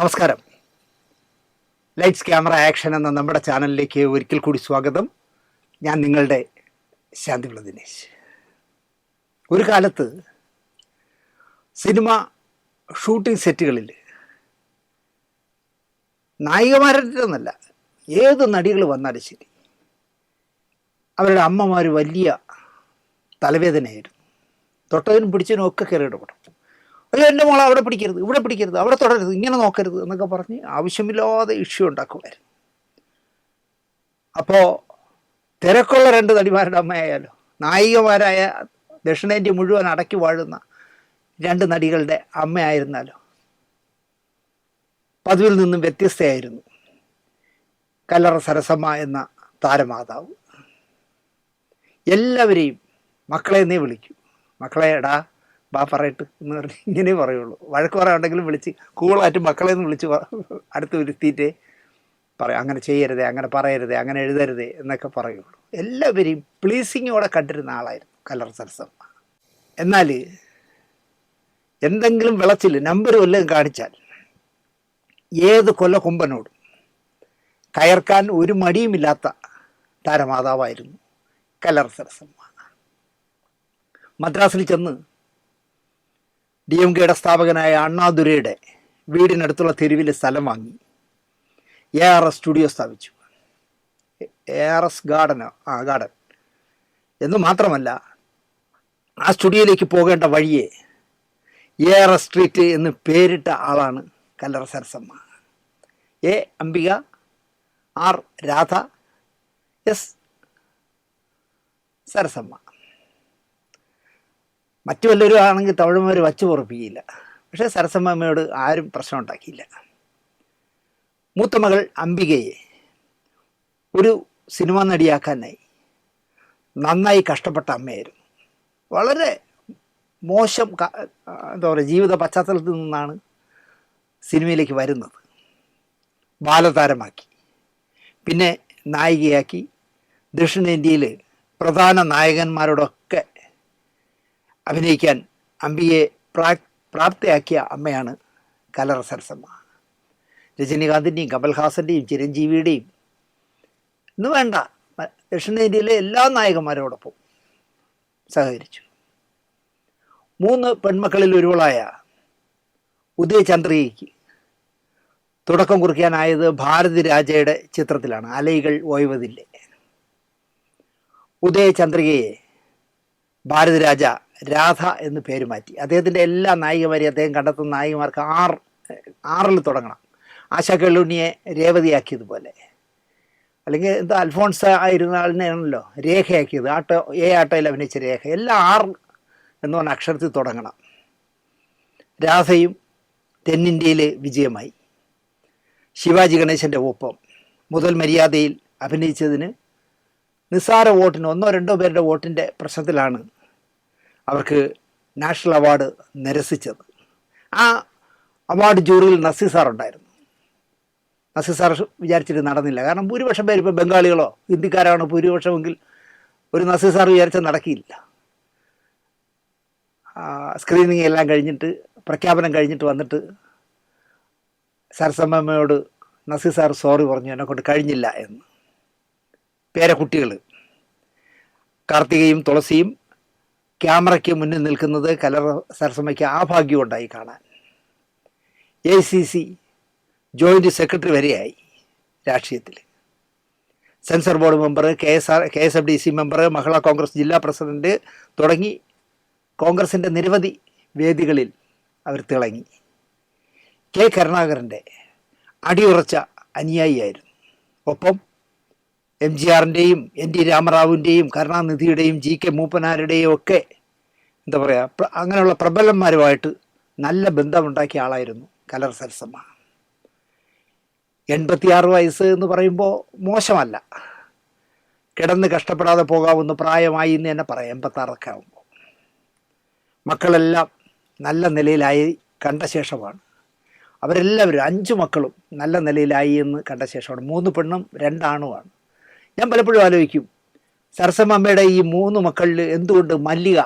നമസ്കാരം. Lights camera action എന്ന നമ്മുടെ ചാനലിലേക്ക് ഒരിക്കൽ കൂടി സ്വാഗതം. ഞാൻ നിങ്ങളുടെ ശാന്തിപിള്ള ദിനേശ്. ഒരു കാലത്ത് സിനിമ ഷൂട്ടിംഗ് സെറ്റുകളിൽ നായികമാരെന്നല്ല, ഏത് നടികൾ വന്നാലും ശരി, അവരുടെ അമ്മമാർ വലിയ തലവേദനയായിരുന്നു. തൊട്ടതിനും പിടിച്ചതിനും ഒക്കെ കയറി ഇടപെടും. അയ്യോ, എൻ്റെ മോളെ അവിടെ പിടിക്കരുത്, ഇവിടെ പിടിക്കരുത്, അവിടെ തുടരരുത്, ഇങ്ങനെ നോക്കരുത് എന്നൊക്കെ പറഞ്ഞ് ആവശ്യമില്ലാതെ ഇഷ്യൂ ഉണ്ടാക്കുമായിരുന്നു. അപ്പോൾ തിരക്കുള്ള രണ്ട് നടിമാരുടെ അമ്മയായാലോ, നായികമാരായ ദക്ഷിണേന്ത്യ മുഴുവൻ അടക്കി വാഴുന്ന രണ്ട് നടികളുടെ അമ്മയായിരുന്നാലോ, പതിവിൽ നിന്നും വ്യത്യസ്തയായിരുന്നു കല്ലറ സരസമ്മ എന്ന താരമാതാവ്. എല്ലാവരെയും മക്കളെ എന്നേ വിളിക്കൂ. മക്കളെ എടാ ബാ പറയട്ട് എന്ന് പറഞ്ഞ് ഇങ്ങനെ പറയുള്ളൂ. വഴക്ക് പറയാനുണ്ടെങ്കിലും വിളിച്ച് കൂളായിട്ട് മക്കളെ നിന്ന് വിളിച്ച് അടുത്ത് വരുത്തിയിട്ടേ പറയും. അങ്ങനെ ചെയ്യരുതേ, അങ്ങനെ പറയരുതേ, അങ്ങനെ എഴുതരുതേ എന്നൊക്കെ പറയുള്ളൂ. എല്ലാവരെയും പ്ലീസിങ്ങോടെ കണ്ടിരുന്ന ആളായിരുന്നു കല്ലറ സരസമ്മ. എന്നാൽ എന്തെങ്കിലും വിളച്ചിൽ നമ്പർ വല്ലതും കാണിച്ചാൽ ഏത് കൊല്ലക്കൊമ്പനോടും കയർക്കാൻ ഒരു മടിയുമില്ലാത്ത താരമാതാവായിരുന്നു കല്ലറ സരസമ്മ. മദ്രാസിൽ ചെന്ന് DMKയുടെ സ്ഥാപകനായ അണ്ണാദുരൈയുടെ വീടിനടുത്തുള്ള തെരുവിൽ സ്ഥലം വാങ്ങി ARS സ്റ്റുഡിയോ സ്ഥാപിച്ചു. ARS ഗാർഡൻ എന്ന് മാത്രമല്ല, ആ സ്റ്റുഡിയോയിലേക്ക് പോകേണ്ട വഴിയെ ARS സ്ട്രീറ്റ് എന്ന് പേരിട്ട ആളാണ് കല്ലറ Sarasamma. A Ambika, R Radha, S Sarasamma. മറ്റു വല്ലവരും ആണെങ്കിൽ തമിഴന്മാർ വച്ചു പൊറപ്പിക്കില്ല. പക്ഷേ സരസമ്മയോട് ആരും പ്രശ്നം ഉണ്ടാക്കിയില്ല. മൂത്ത മകൾ അംബികയെ ഒരു സിനിമ നടിയാക്കാനായി നന്നായി കഷ്ടപ്പെട്ട അമ്മയായിരുന്നു. വളരെ മോശം എന്താ പറയുക, ജീവിത പശ്ചാത്തലത്തിൽ നിന്നാണ് സിനിമയിലേക്ക് വരുന്നത്. ബാലതാരമാക്കി, പിന്നെ നായികയാക്കി, ദക്ഷിണേന്ത്യയിൽ പ്രധാന നായകന്മാരോടൊക്കെ അഭിനയിക്കാൻ അംബികയെ പ്രാപ്തയാക്കിയ അമ്മയാണ് കല്ലറ സരസമ്മ. രജനീകാന്തിൻ്റെയും കമൽഹാസൻ്റെയും ചിരഞ്ജീവിയുടെയും ഇന്ന് വേണ്ട ദക്ഷിണേന്ത്യയിലെ എല്ലാ നായകന്മാരോടൊപ്പം സഹകരിച്ചു. 3 പെൺമക്കളിൽ ഒരുവളായ ഉദയചന്ദ്രികയ്ക്ക് തുടക്കം കുറിക്കാനായത് ഭാരതി രാജയുടെ ചിത്രത്തിലാണ്, അലൈകൾ ഓയ്വതില്ലേ. ഉദയചന്ദ്രികയെ ഭാരതി രാജ രാധ എന്ന് പേര് മാറ്റി. അദ്ദേഹത്തിൻ്റെ എല്ലാ നായികമാരെയും അദ്ദേഹം കണ്ടെത്തുന്ന നായികമാർക്ക് ആറിൽ തുടങ്ങണം. ആശാ കെള്ളുണ്ണിയെ രേവതിയാക്കിയതുപോലെ, അല്ലെങ്കിൽ എന്താ അൽഫോൺസ ആയിരുന്ന ആളിനെയാണല്ലോ രേഖയാക്കിയത്. ആട്ടോയിൽ അഭിനയിച്ച രേഖ. എല്ലാം 6 എന്ന് പറഞ്ഞ അക്ഷരത്തിൽ തുടങ്ങണം. രാധയും തെന്നിന്ത്യയിലെ വിജയമായി. ശിവാജി ഗണേശൻ്റെ ഒപ്പം മുതൽ മര്യാദയിൽ അഭിനയിച്ചതിന് നിസ്സാര വോട്ടിന് 1-2 പേരുടെ വോട്ടിൻ്റെ പ്രശ്നത്തിലാണ് അവർക്ക് നാഷണൽ അവാർഡ് നിരസിച്ചത്. ആ അവാർഡ് ജൂറിയിൽ നസീർ സാർ ഉണ്ടായിരുന്നു. നസീർ സാർ വിചാരിച്ചിട്ട് നടന്നില്ല. കാരണം ഭൂരിപക്ഷം പേര് ഇപ്പോൾ ബംഗാളികളോ ഹിന്ദിക്കാരാണോ ഭൂരിപക്ഷമെങ്കിൽ ഒരു നസീർ സാർ വിചാരിച്ചാൽ നടക്കിയില്ല. സ്ക്രീനിങ് എല്ലാം കഴിഞ്ഞിട്ട്, പ്രഖ്യാപനം കഴിഞ്ഞിട്ട് വന്നിട്ട് സരസമ്മയോട് നസീർ സാർ സോറി പറഞ്ഞു, എന്നെക്കൊണ്ട് കഴിഞ്ഞില്ല എന്ന്. പേരക്കുട്ടികൾ കാർത്തികയും തുളസിയും ക്യാമറയ്ക്ക് മുന്നിൽ നിൽക്കുന്നത് കല്ലറ സരസമ്മയ്ക്ക് ആ ഭാഗ്യം ഉണ്ടായി കാണാൻ. ACC ജോയിൻറ്റ് സെക്രട്ടറി വരെയായി രാഷ്ട്രീയത്തിൽ. Censor board member, KSFDC member, Mahila Congress ജില്ലാ പ്രസിഡന്റ് തുടങ്ങി കോൺഗ്രസിൻ്റെ നിരവധി വേദികളിൽ അവർ തിളങ്ങി. K കരുണാകരൻ്റെ അടിയുറച്ച അനുയായിയായിരുന്നു. ഒപ്പം MGRൻ്റെയും NT രാമറാവുവിൻ്റെയും കരുണാനിധിയുടെയും GK മൂപ്പനാരുടെയും ഒക്കെ എന്താ പറയുക, അങ്ങനെയുള്ള പ്രബലന്മാരുമായിട്ട് നല്ല ബന്ധമുണ്ടാക്കിയ ആളായിരുന്നു കല്ലറ സരസമ്മ. 86 വയസ്സ് എന്ന് പറയുമ്പോൾ മോശമല്ല. കിടന്ന് കഷ്ടപ്പെടാതെ പോകാവുന്ന പ്രായമായി എന്ന് തന്നെ പറയാം. 86 ആകുമ്പോൾ മക്കളെല്ലാം നല്ല നിലയിലായി കണ്ട ശേഷമാണ്, അവരെല്ലാവരും 5 മക്കളും നല്ല നിലയിലായി എന്ന് കണ്ട ശേഷമാണ്. 3 പെണ്ണും 2 ആണുമാണ്. ഞാൻ പലപ്പോഴും ആലോചിക്കും, സരസമ്മയുടെ ഈ 3 മക്കളിൽ എന്തുകൊണ്ട് മല്ലിക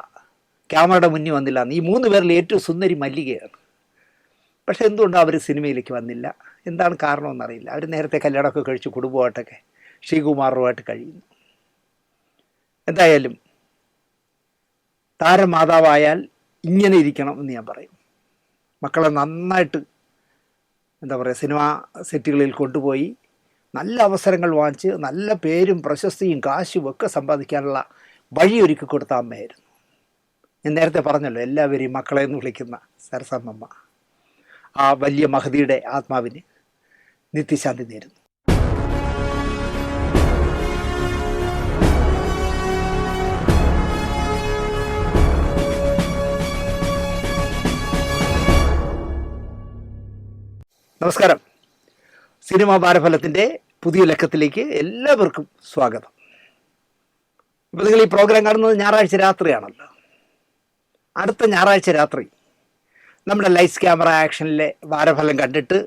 ക്യാമറയുടെ മുന്നിൽ വന്നില്ല എന്ന്. ഈ 3 പേരിൽ ഏറ്റവും സുന്ദരി മല്ലികയാണ്. പക്ഷെ എന്തുകൊണ്ടാണ് അവർ സിനിമയിലേക്ക് വന്നില്ല? എന്താണ് കാരണമെന്നറിയില്ല. അവർ നേരത്തെ കല്യാണമൊക്കെ കഴിച്ച് കുടുംബമായിട്ടൊക്കെ ശ്രീകുമാറുമായിട്ട് കഴിയുന്നു. എന്തായാലും താരമാതാവായാൽ ഇങ്ങനെ ഇരിക്കണം എന്ന് ഞാൻ പറയും. മക്കളെ നന്നായിട്ട് സിനിമാ സെറ്റുകളിൽ കൊണ്ടുപോയി നല്ല അവസരങ്ങൾ വാങ്ങിച്ച് നല്ല പേരും പ്രശസ്തിയും കാശും ഒക്കെ സമ്പാദിക്കാനുള്ള വഴിയൊരുക്കി കൊടുത്ത അമ്മയായിരുന്നു. ഞാൻ നേരത്തെ പറഞ്ഞല്ലോ, എല്ലാവരെയും മക്കളെ എന്ന് വിളിക്കുന്ന സരസമ്മ. ആ വലിയ മഹതിയുടെ ആത്മാവിന് നിത്യശാന്തി നേരുന്നു. നമസ്കാരം. സിനിമാ വാരഫലത്തിൻ്റെ പുതിയ ലക്കത്തിലേക്ക് എല്ലാവർക്കും സ്വാഗതം. ഇപ്പോൾ നിങ്ങൾ ഈ പ്രോഗ്രാം കാണുന്നത് ഞായറാഴ്ച രാത്രിയാണല്ലോ. അടുത്ത ഞായറാഴ്ച രാത്രി നമ്മുടെ ലൈറ്റ്സ് ക്യാമറ ആക്ഷനിലെ വാരഫലം കണ്ടിട്ട്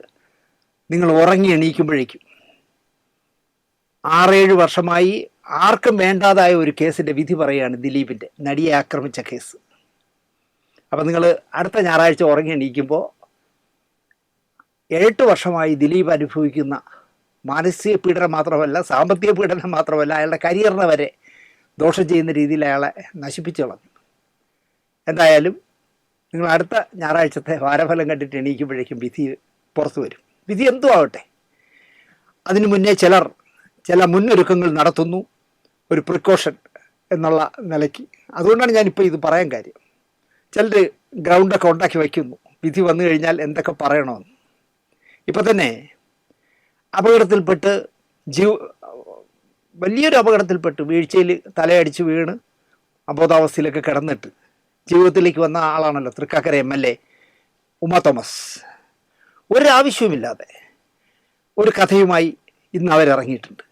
നിങ്ങൾ ഉറങ്ങി എണീക്കുമ്പോഴേക്കും 6-7 വർഷമായി ആർക്കും വേണ്ടാതായ ഒരു കേസിൻ്റെ വിധി പറയുകയാണ്. ദിലീപിൻ്റെ നടിയെ ആക്രമിച്ച കേസ്. അപ്പോൾ നിങ്ങൾ അടുത്ത ഞായറാഴ്ച ഉറങ്ങി എണീക്കുമ്പോൾ 8 വർഷമായി ദിലീപ് അനുഭവിക്കുന്ന മാനസിക പീഡനം മാത്രമല്ല, സാമ്പത്തിക പീഡനം മാത്രമല്ല, അയാളുടെ കരിയറിനെ വരെ ദോഷം ചെയ്യുന്ന രീതിയിൽ അയാളെ നശിപ്പിച്ചു കളഞ്ഞു. എന്തായാലും നിങ്ങൾ അടുത്ത ഞായറാഴ്ചത്തെ വാരഫലം കണ്ടിട്ട് എണീക്കുമ്പോഴേക്കും വിധി പുറത്തു വരും. വിധി എന്തും ആവട്ടെ, അതിനു മുന്നേ ചില മുന്നൊരുക്കങ്ങൾ നടത്തുന്നു, ഒരു പ്രിക്കോഷൻ എന്നുള്ള നിലയ്ക്ക്. അതുകൊണ്ടാണ് ഞാനിപ്പോൾ ഇത് പറയാൻ കാര്യം. ചിലർ ഗ്രൗണ്ടൊക്കെ ഉണ്ടാക്കി വയ്ക്കുന്നു, വിധി വന്നു കഴിഞ്ഞാൽ എന്തൊക്കെ പറയണമെന്ന്. ഇപ്പം തന്നെ അപകടത്തിൽപ്പെട്ട് വലിയൊരു അപകടത്തിൽപ്പെട്ട് വീഴ്ചയിൽ തലയടിച്ച് വീണ് അബോധാവസ്ഥയിലൊക്കെ കിടന്നിട്ട് ജീവിതത്തിലേക്ക് വന്ന ആളാണല്ലോ തൃക്കാക്കര MLA ഉമ തോമസ്. ഒരാവശ്യവുമില്ലാതെ ഒരു കഥയുമായി ഇന്ന് അവരിറങ്ങിയിട്ടുണ്ട്.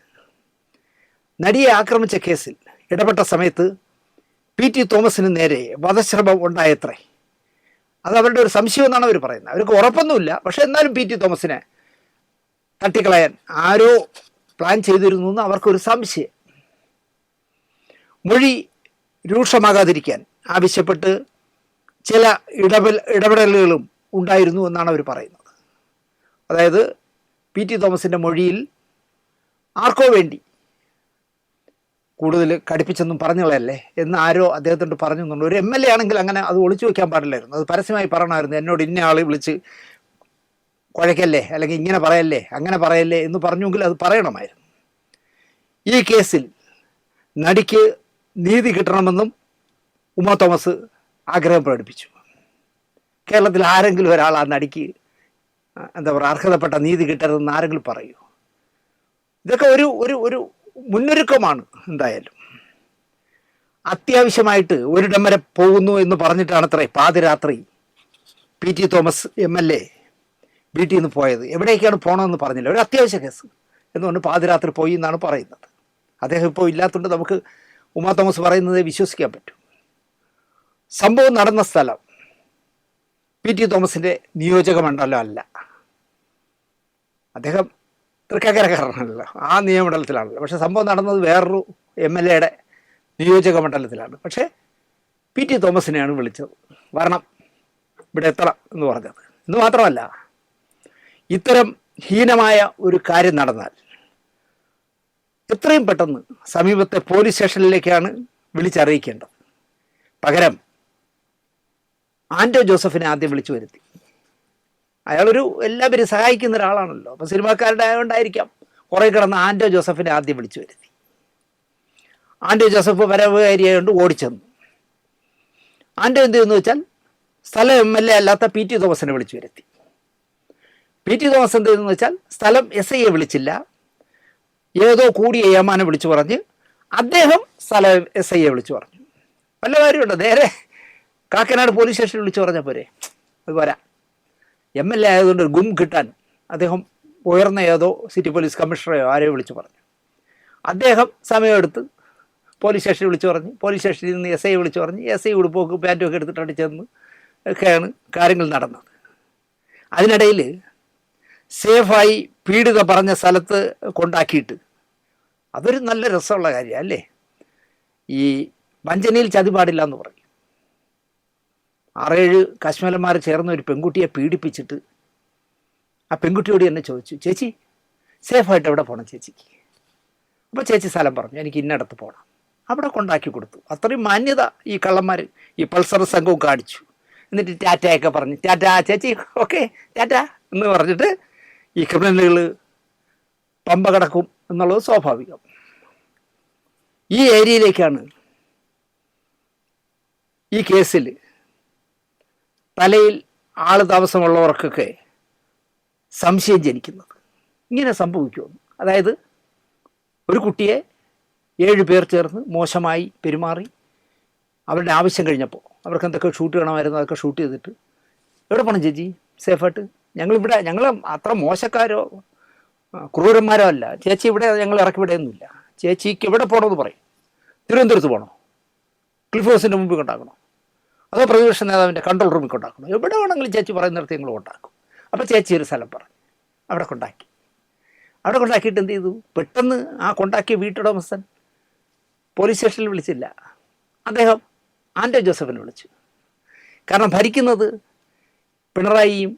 നടിയെ ആക്രമിച്ച കേസിൽ ഇടപെട്ട സമയത്ത് PT തോമസിന് നേരെ വധശ്രമം ഉണ്ടായത്രേ. അത് അവരുടെ ഒരു സംശയം എന്നാണ് അവർ പറയുന്നത്. അവർക്ക് ഉറപ്പൊന്നുമില്ല, പക്ഷെ എന്നാലും PT തോമസിനെ തട്ടിക്കളയാൻ ആരോ പ്ലാൻ ചെയ്തിരുന്നു എന്ന് അവർക്കൊരു സംശയം. മൊഴി രൂക്ഷമാകാതിരിക്കാൻ ആവശ്യപ്പെട്ട് ചില ഇടപെടലുകളും ഉണ്ടായിരുന്നു എന്നാണ് അവർ പറയുന്നത്. അതായത് PT തോമസിൻ്റെ മൊഴിയിൽ ആർക്കോ വേണ്ടി കൂടുതൽ കടുപ്പിച്ചൊന്നും പറഞ്ഞുകളയല്ലേ എന്ന് ആരോ അദ്ദേഹത്തോട് പറഞ്ഞു എന്നുണ്ട്. ഒരു MLA ആണെങ്കിൽ അങ്ങനെ അത് ഒളിച്ചു വയ്ക്കാൻ പാടില്ലായിരുന്നു. അത് പരസ്യമായി പറയണമായിരുന്നു. എന്നോട് ഇന്ന ആൾ വിളിച്ച് കുഴയ്ക്കല്ലേ, അല്ലെങ്കിൽ ഇങ്ങനെ പറയല്ലേ, അങ്ങനെ പറയല്ലേ എന്ന് പറഞ്ഞെങ്കിൽ അത് പറയണമായിരുന്നു. ഈ കേസിൽ നടിക്ക് നീതി കിട്ടണമെന്നും ഉമ തോമസ് ആഗ്രഹം പ്രകടിപ്പിച്ചു. കേരളത്തിൽ ആരെങ്കിലും ഒരാൾ ആ നടിക്ക് അർഹതപ്പെട്ട നീതി കിട്ടരുതെന്ന് ആരെങ്കിലും പറയൂ? ഇതൊക്കെ ഒരു മുന്നൊരുക്കമാണ്. എന്തായാലും അത്യാവശ്യമായിട്ട് ഒരിടം വരെ പോകുന്നു എന്ന് പറഞ്ഞിട്ടാണത്രേ പാതിരാത്രി PT തോമസ് MLA വീട്ടിൽ നിന്ന് പോയത്. എവിടേക്കാണ് പോകണമെന്ന് പറഞ്ഞില്ല, ഒരു അത്യാവശ്യ കേസ് എന്നുകൊണ്ട് പാതിരാത്രി പോയി എന്നാണ് പറയുന്നത്. അദ്ദേഹം ഇപ്പോൾ ഇല്ലാത്തതുകൊണ്ട് നമുക്ക് ഉമ തോമസ് പറയുന്നത് വിശ്വസിക്കാൻ പറ്റും. സംഭവം നടന്ന സ്ഥലം PT തോമസിൻ്റെ നിയോജക മണ്ഡലം അല്ല. അദ്ദേഹം തൃക്കാക്കരക്കാരനാണല്ലോ, ആ നിയമമണ്ഡലത്തിലാണല്ലോ. പക്ഷേ സംഭവം നടന്നത് വേറൊരു MLA നിയോജക മണ്ഡലത്തിലാണ്. പക്ഷേ PT തോമസിനെയാണ് വിളിച്ചത്, വരണം, ഇവിടെ എത്തണം എന്ന് പറഞ്ഞത്. എന്ന് മാത്രമല്ല, ഇത്തരം ഹീനമായ ഒരു കാര്യം നടന്നാൽ എത്രയും പെട്ടെന്ന് സമീപത്തെ പോലീസ് സ്റ്റേഷനിലേക്കാണ് വിളിച്ചറിയിക്കേണ്ടത്. പകരം ആൻറ്റോ ജോസഫിനെ ആദ്യം വിളിച്ചു വരുത്തി. അയാളൊരു എല്ലാവരും സഹായിക്കുന്ന ഒരാളാണല്ലോ. അപ്പോൾ സിനിമാക്കാരുടെ ആയതുകൊണ്ടായിരിക്കാം കുറേ കിടന്ന് ആൻറ്റോ ജോസഫിനെ ആദ്യം വിളിച്ചു വരുത്തി. ആൻറ്റോ ജോസഫ് വരവുകാരിയായതുകൊണ്ട് ഓടിച്ചെന്നു. ആൻറ്റോ എന്ത് ചെയ്യുന്നു വെച്ചാൽ സ്ഥലം MLA അല്ലാത്ത PT തോമസിനെ വിളിച്ചു വരുത്തി. PT തോമസ് എന്ത് ചെയ്യുന്നു വെച്ചാൽ സ്ഥലം SIയെ വിളിച്ചില്ല, ഏതോ കൂടിയ ഏമാനെ വിളിച്ചു പറഞ്ഞ് അദ്ദേഹം സ്ഥലം SIയെ വിളിച്ചു പറഞ്ഞു. വല്ല കാര്യമുണ്ടോ? നേരെ കാക്കനാട് പോലീസ് സ്റ്റേഷനിൽ വിളിച്ചു പറഞ്ഞാൽ പോരെ? അത് പോരാ. MLA ആയതുകൊണ്ട് ഒരു ഗും കിട്ടാൻ അദ്ദേഹം ഉയർന്ന ഏതോ സിറ്റി പോലീസ് കമ്മീഷണറെയോ ആരെയോ വിളിച്ചു പറഞ്ഞു. അദ്ദേഹം സമയമെടുത്ത് പോലീസ് സ്റ്റേഷനിൽ വിളിച്ചു പറഞ്ഞ്, പോലീസ് സ്റ്റേഷനിൽ നിന്ന് SIയെ വിളിച്ചു പറഞ്ഞ്, SI ഉടുപ്പൊക്കെ പാൻറ്റും ഒക്കെ എടുത്തിട്ടാണ് ചെന്ന് ഒക്കെയാണ് കാര്യങ്ങൾ നടന്നത്. അതിനിടയിൽ സേഫായി പീഡിത പറഞ്ഞ സ്ഥലത്ത് കൊണ്ടാക്കിയിട്ട്, അതൊരു നല്ല രസമുള്ള കാര്യമാണ് അല്ലേ? ഈ വഞ്ചനയിൽ ചതി പാടില്ല എന്ന് പറയും. 6-7 കശ്മലന്മാർ ചേർന്ന് ഒരു പെൺകുട്ടിയെ പീഡിപ്പിച്ചിട്ട് ആ പെൺകുട്ടിയോട് എന്നെ ചോദിച്ചു, ചേച്ചി സേഫായിട്ട് എവിടെ പോകണം ചേച്ചിക്ക്? അപ്പോൾ ചേച്ചി സ്ഥലം പറഞ്ഞു, എനിക്ക് ഇന്നടത്ത് പോകണം. അവിടെ കൊണ്ടാക്കി കൊടുത്തു. അത്രയും മാന്യത ഈ കള്ളന്മാർ, ഈ പൾസർ സംഘവും കാണിച്ചു. എന്നിട്ട് ടാറ്റയൊക്കെ പറഞ്ഞ്, ടാറ്റ ചേച്ചി, ഓക്കെ ടാറ്റ എന്ന് പറഞ്ഞിട്ട് ഈ ക്രിമിനലുകൾ പമ്പ കടക്കും എന്നുള്ളത് സ്വാഭാവികം. ഈ ഏരിയയിലേക്കാണ് ഈ കേസിൽ തലയിൽ ആൾ താമസമുള്ളവർക്കൊക്കെ സംശയം ജനിക്കുന്നത്. ഇങ്ങനെ സംഭവിക്കുമെന്ന്. അതായത് ഒരു കുട്ടിയെ 7 പേർ ചേർന്ന് മോശമായി പെരുമാറി, അവരുടെ ആവശ്യം കഴിഞ്ഞപ്പോൾ അവർക്ക് എന്തൊക്കെ ഷൂട്ട് ചെയ്യണമായിരുന്നു, അതൊക്കെ ഷൂട്ട് ചെയ്തിട്ട് എവിടെ പോകണം ചേച്ചി സേഫായിട്ട്? ഞങ്ങൾ അത്ര മോശക്കാരോ ക്രൂരന്മാരോ അല്ല ചേച്ചി, ഇവിടെ ഞങ്ങൾ ഇറക്കി വിടുകയൊന്നുമില്ല. ചേച്ചിക്ക് എവിടെ പോകണമെന്ന് പറയും. തിരുവനന്തപുരത്ത് പോകണോ? ക്ലിഫ് ഹൗസിൻ്റെ മുമ്പിൽ കൊണ്ടാക്കണോ? അതോ പ്രതിപക്ഷ നേതാവിൻ്റെ കൺട്രോൾ റൂമിൽ കൊണ്ടാക്കണോ? എവിടെ വേണമെങ്കിലും ചേച്ചി പറയുന്നിടത്ത് ഞങ്ങൾ കൊണ്ടാക്കും. അപ്പോൾ ചേച്ചി ഒരു സ്ഥലം പറഞ്ഞു, അവിടെ കൊണ്ടാക്കി. അവിടെ കൊണ്ടാക്കിയിട്ട് എന്ത് ചെയ്തു? പെട്ടെന്ന് ആ കൊണ്ടാക്കിയ വീട്ടുടമസ്ഥൻ പോലീസ് സ്റ്റേഷനിൽ വിളിച്ചില്ല, അദ്ദേഹം ആൻഡോ ജോസഫിനെ വിളിച്ചു. കാരണം ഭരിക്കുന്നത് പിണറായിയും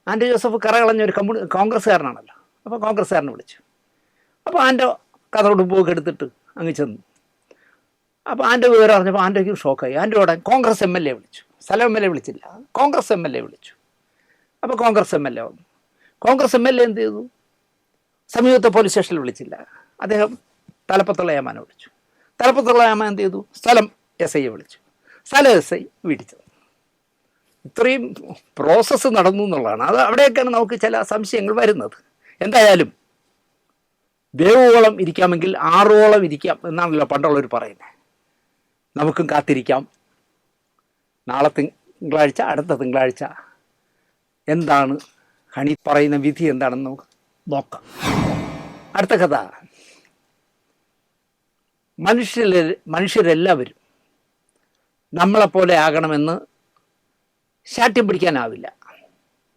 ആൻഡോ ജോസഫ് കറകളഞ്ഞ ഒരു കോൺഗ്രസ്സുകാരനാണല്ലോ. അപ്പോൾ കോൺഗ്രസ്സുകാരനെ വിളിച്ചു. അപ്പോൾ ആൻഡോ കഥയോട് പോക്ക് എടുത്തിട്ട് അങ്ങ് ചെന്നു. അപ്പോൾ ആൻഡോ വിവരം അറിഞ്ഞപ്പോൾ ആൻഡോയ്ക്ക് ഷോക്കായി. ആൻഡോയുടെ കോൺഗ്രസ് MLA വിളിച്ചു. സ്ഥലം MLA വിളിച്ചില്ല, കോൺഗ്രസ് MLA വിളിച്ചു. അപ്പോൾ കോൺഗ്രസ് MLA വന്നു. കോൺഗ്രസ് MLA എന്ത് ചെയ്തു? സമീപത്തെ പോലീസ് സ്റ്റേഷനിൽ വിളിച്ചില്ല, അദ്ദേഹം തലപ്പത്തുള്ള ഏമാനെ വിളിച്ചു. തലപ്പത്തുള്ള ഏമാൻ എന്ത് ചെയ്തു? സ്ഥലം SIയെ വിളിച്ചു. സ്ഥലം SI വീട്ടിൽ ചെന്നു. ഇത്രയും പ്രോസസ്സ് നടന്നു എന്നുള്ളതാണ്. അത് അവിടെയൊക്കെയാണ് നമുക്ക് ചില സംശയങ്ങൾ വരുന്നത്. എന്തായാലും വേവോളം ഇരിക്കാമെങ്കിൽ ആറോളം ഇരിക്കാം എന്നാണല്ലോ പണ്ടുള്ളവർ പറയുന്നത്. നമുക്കും കാത്തിരിക്കാം. നാളെ തിങ്കളാഴ്ച, അടുത്ത തിങ്കളാഴ്ച എന്താണ് ഹണി പറയുന്ന വിധി എന്താണെന്ന് നമുക്ക് നോക്കാം. അടുത്ത കഥ, മനുഷ്യരെല്ലാവരും നമ്മളെപ്പോലെ ആകണമെന്ന് ശാഠ്യം പിടിക്കാനാവില്ല.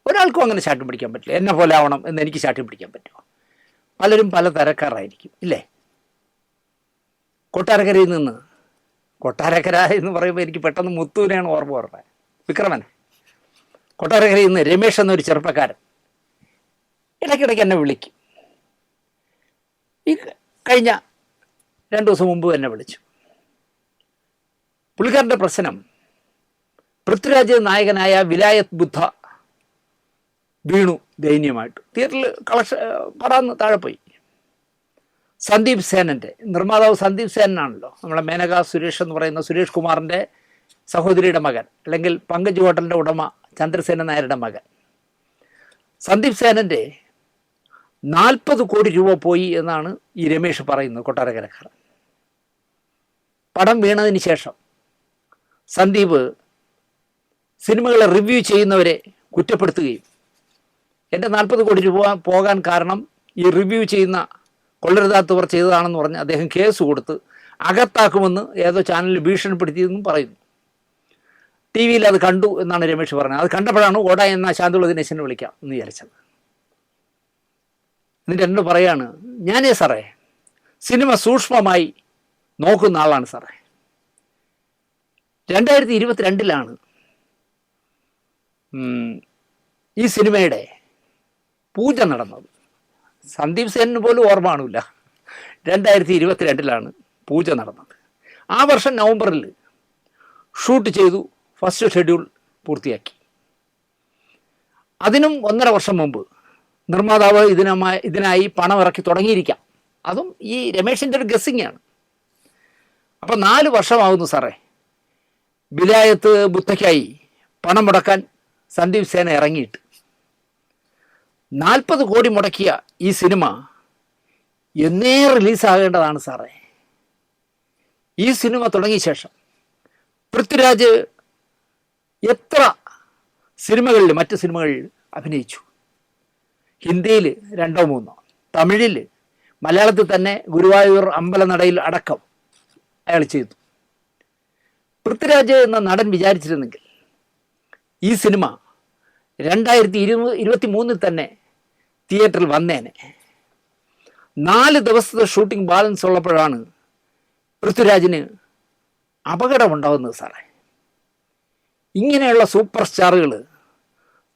ഒരാൾക്കും അങ്ങനെ ശാഠ്യം പിടിക്കാൻ പറ്റില്ല. എന്നെ പോലെ ആവണം എന്ന് എനിക്ക് ശാഠ്യം പിടിക്കാൻ പറ്റുമോ? പലരും പല തരക്കാരായിരിക്കും, ഇല്ലേ? കൊട്ടാരക്കരയിൽ നിന്ന്, കൊട്ടാരക്കര എന്ന് പറയുമ്പോൾ എനിക്ക് പെട്ടെന്ന് മുത്തുവിനെയാണ് ഓർമ്മ പറഞ്ഞത്, വിക്രമൻ. കൊട്ടാരക്കരയിൽ നിന്ന് രമേശ് എന്നൊരു ചെറുപ്പക്കാരൻ ഇടയ്ക്കിടയ്ക്ക് എന്നെ വിളിക്കും. ഈ കഴിഞ്ഞ 2 ദിവസം മുമ്പ് എന്നെ വിളിച്ചു. പുള്ളിക്കാരൻ്റെ പ്രശ്നം, പൃഥ്വിരാജ് നായകനായ വിലായത് ബുദ്ധ വീണു ദയനീയമായിട്ട്. തിയേറ്ററിൽ പടാന്ന് താഴെ പോയി. സന്ദീപ് സേനൻ്റെ, നിർമ്മാതാവ് സന്ദീപ് സേനാണല്ലോ, നമ്മളെ മേനക സുരേഷ് എന്ന് പറയുന്ന സുരേഷ് കുമാറിൻ്റെ സഹോദരിയുടെ മകൻ, അല്ലെങ്കിൽ പങ്കജ് ഹോട്ടലിൻ്റെ ഉടമ ചന്ദ്രസേന നായരുടെ മകൻ. സന്ദീപ് സേനൻ്റെ 40 കോടി രൂപ പോയി എന്നാണ് ഈ രമേശ് പറയുന്നത്, കൊട്ടാരക്കരക്കാരൻ. പടം വീണതിന് ശേഷം സന്ദീപ് സിനിമകളെ റിവ്യൂ ചെയ്യുന്നവരെ കുറ്റപ്പെടുത്തുകയും എൻ്റെ 40 കോടി രൂപ പോകാൻ കാരണം ഈ റിവ്യൂ ചെയ്യുന്ന കൊള്ളരുതാത്തവർ ചെയ്തതാണെന്ന് പറഞ്ഞ് അദ്ദേഹം കേസ് കൊടുത്ത് അകത്താക്കുമെന്ന് ഏതോ ചാനലിൽ ഭീഷണിപ്പെടുത്തിയെന്നും പറയുന്നു. TV യിൽ അത് കണ്ടു എന്നാണ് രമേശ് പറഞ്ഞത്. അത് കണ്ടപ്പോഴാണ് ഓട എന്ന ശാന്തുള്ള ദിനേശനെ വിളിക്കാം എന്ന് വിചാരിച്ചത്. എന്നിട്ട് എന്നോട് പറയാണ്, ഞാനേ സാറേ സിനിമ സൂക്ഷ്മമായി നോക്കുന്ന ആളാണ് സാറേ. 2022 ഈ സിനിമയുടെ പൂജ നടന്നത്. സന്ദീപ് സേനന് പോലും ഓർമ്മ കാണില്ല. 2022 പൂജ നടന്നത്. ആ വർഷം നവംബറിൽ ഷൂട്ട് ചെയ്തു, ഫസ്റ്റ് ഷെഡ്യൂൾ പൂർത്തിയാക്കി. അതിനും 1.5 വർഷം മുമ്പ് നിർമ്മാതാവ് ഇതിനായി പണം ഇറക്കി തുടങ്ങിയിരിക്കാം. അതും ഈ രമേശിൻ്റെ ഒരു ഗസ്സിങ്ങാണ്. അപ്പം 4 വർഷമാകുന്നു സാറേ വിലായത്ത് ബുദ്ധയ്ക്കായി പണം മുടക്കാൻ സന്ദീപ് സേന ഇറങ്ങിയിട്ട്. 40 കോടി മുടക്കിയ ഈ സിനിമ എന്നേ റിലീസാകേണ്ടതാണ് സാറേ. ഈ സിനിമ തുടങ്ങിയ ശേഷം പൃഥ്വിരാജ് എത്ര സിനിമകളിൽ, മറ്റ് സിനിമകളിൽ അഭിനയിച്ചു. ഹിന്ദിയിൽ 2 3, തമിഴിൽ, മലയാളത്തിൽ തന്നെ ഗുരുവായൂർ അമ്പലനടയിൽ അടക്കം അയാൾ ചെയ്തു. പൃഥ്വിരാജ് എന്ന നടൻ വിചാരിച്ചിരുന്നെങ്കിൽ ഈ സിനിമ 2023 തന്നെ തിയേറ്ററിൽ വന്നേനെ. 4 ദിവസത്തെ ഷൂട്ടിംഗ് ബാലൻസ് ഉള്ളപ്പോഴാണ് പൃഥ്വിരാജിന് അപകടമുണ്ടാകുന്നത് സാറേ. ഇങ്ങനെയുള്ള സൂപ്പർ സ്റ്റാറുകൾ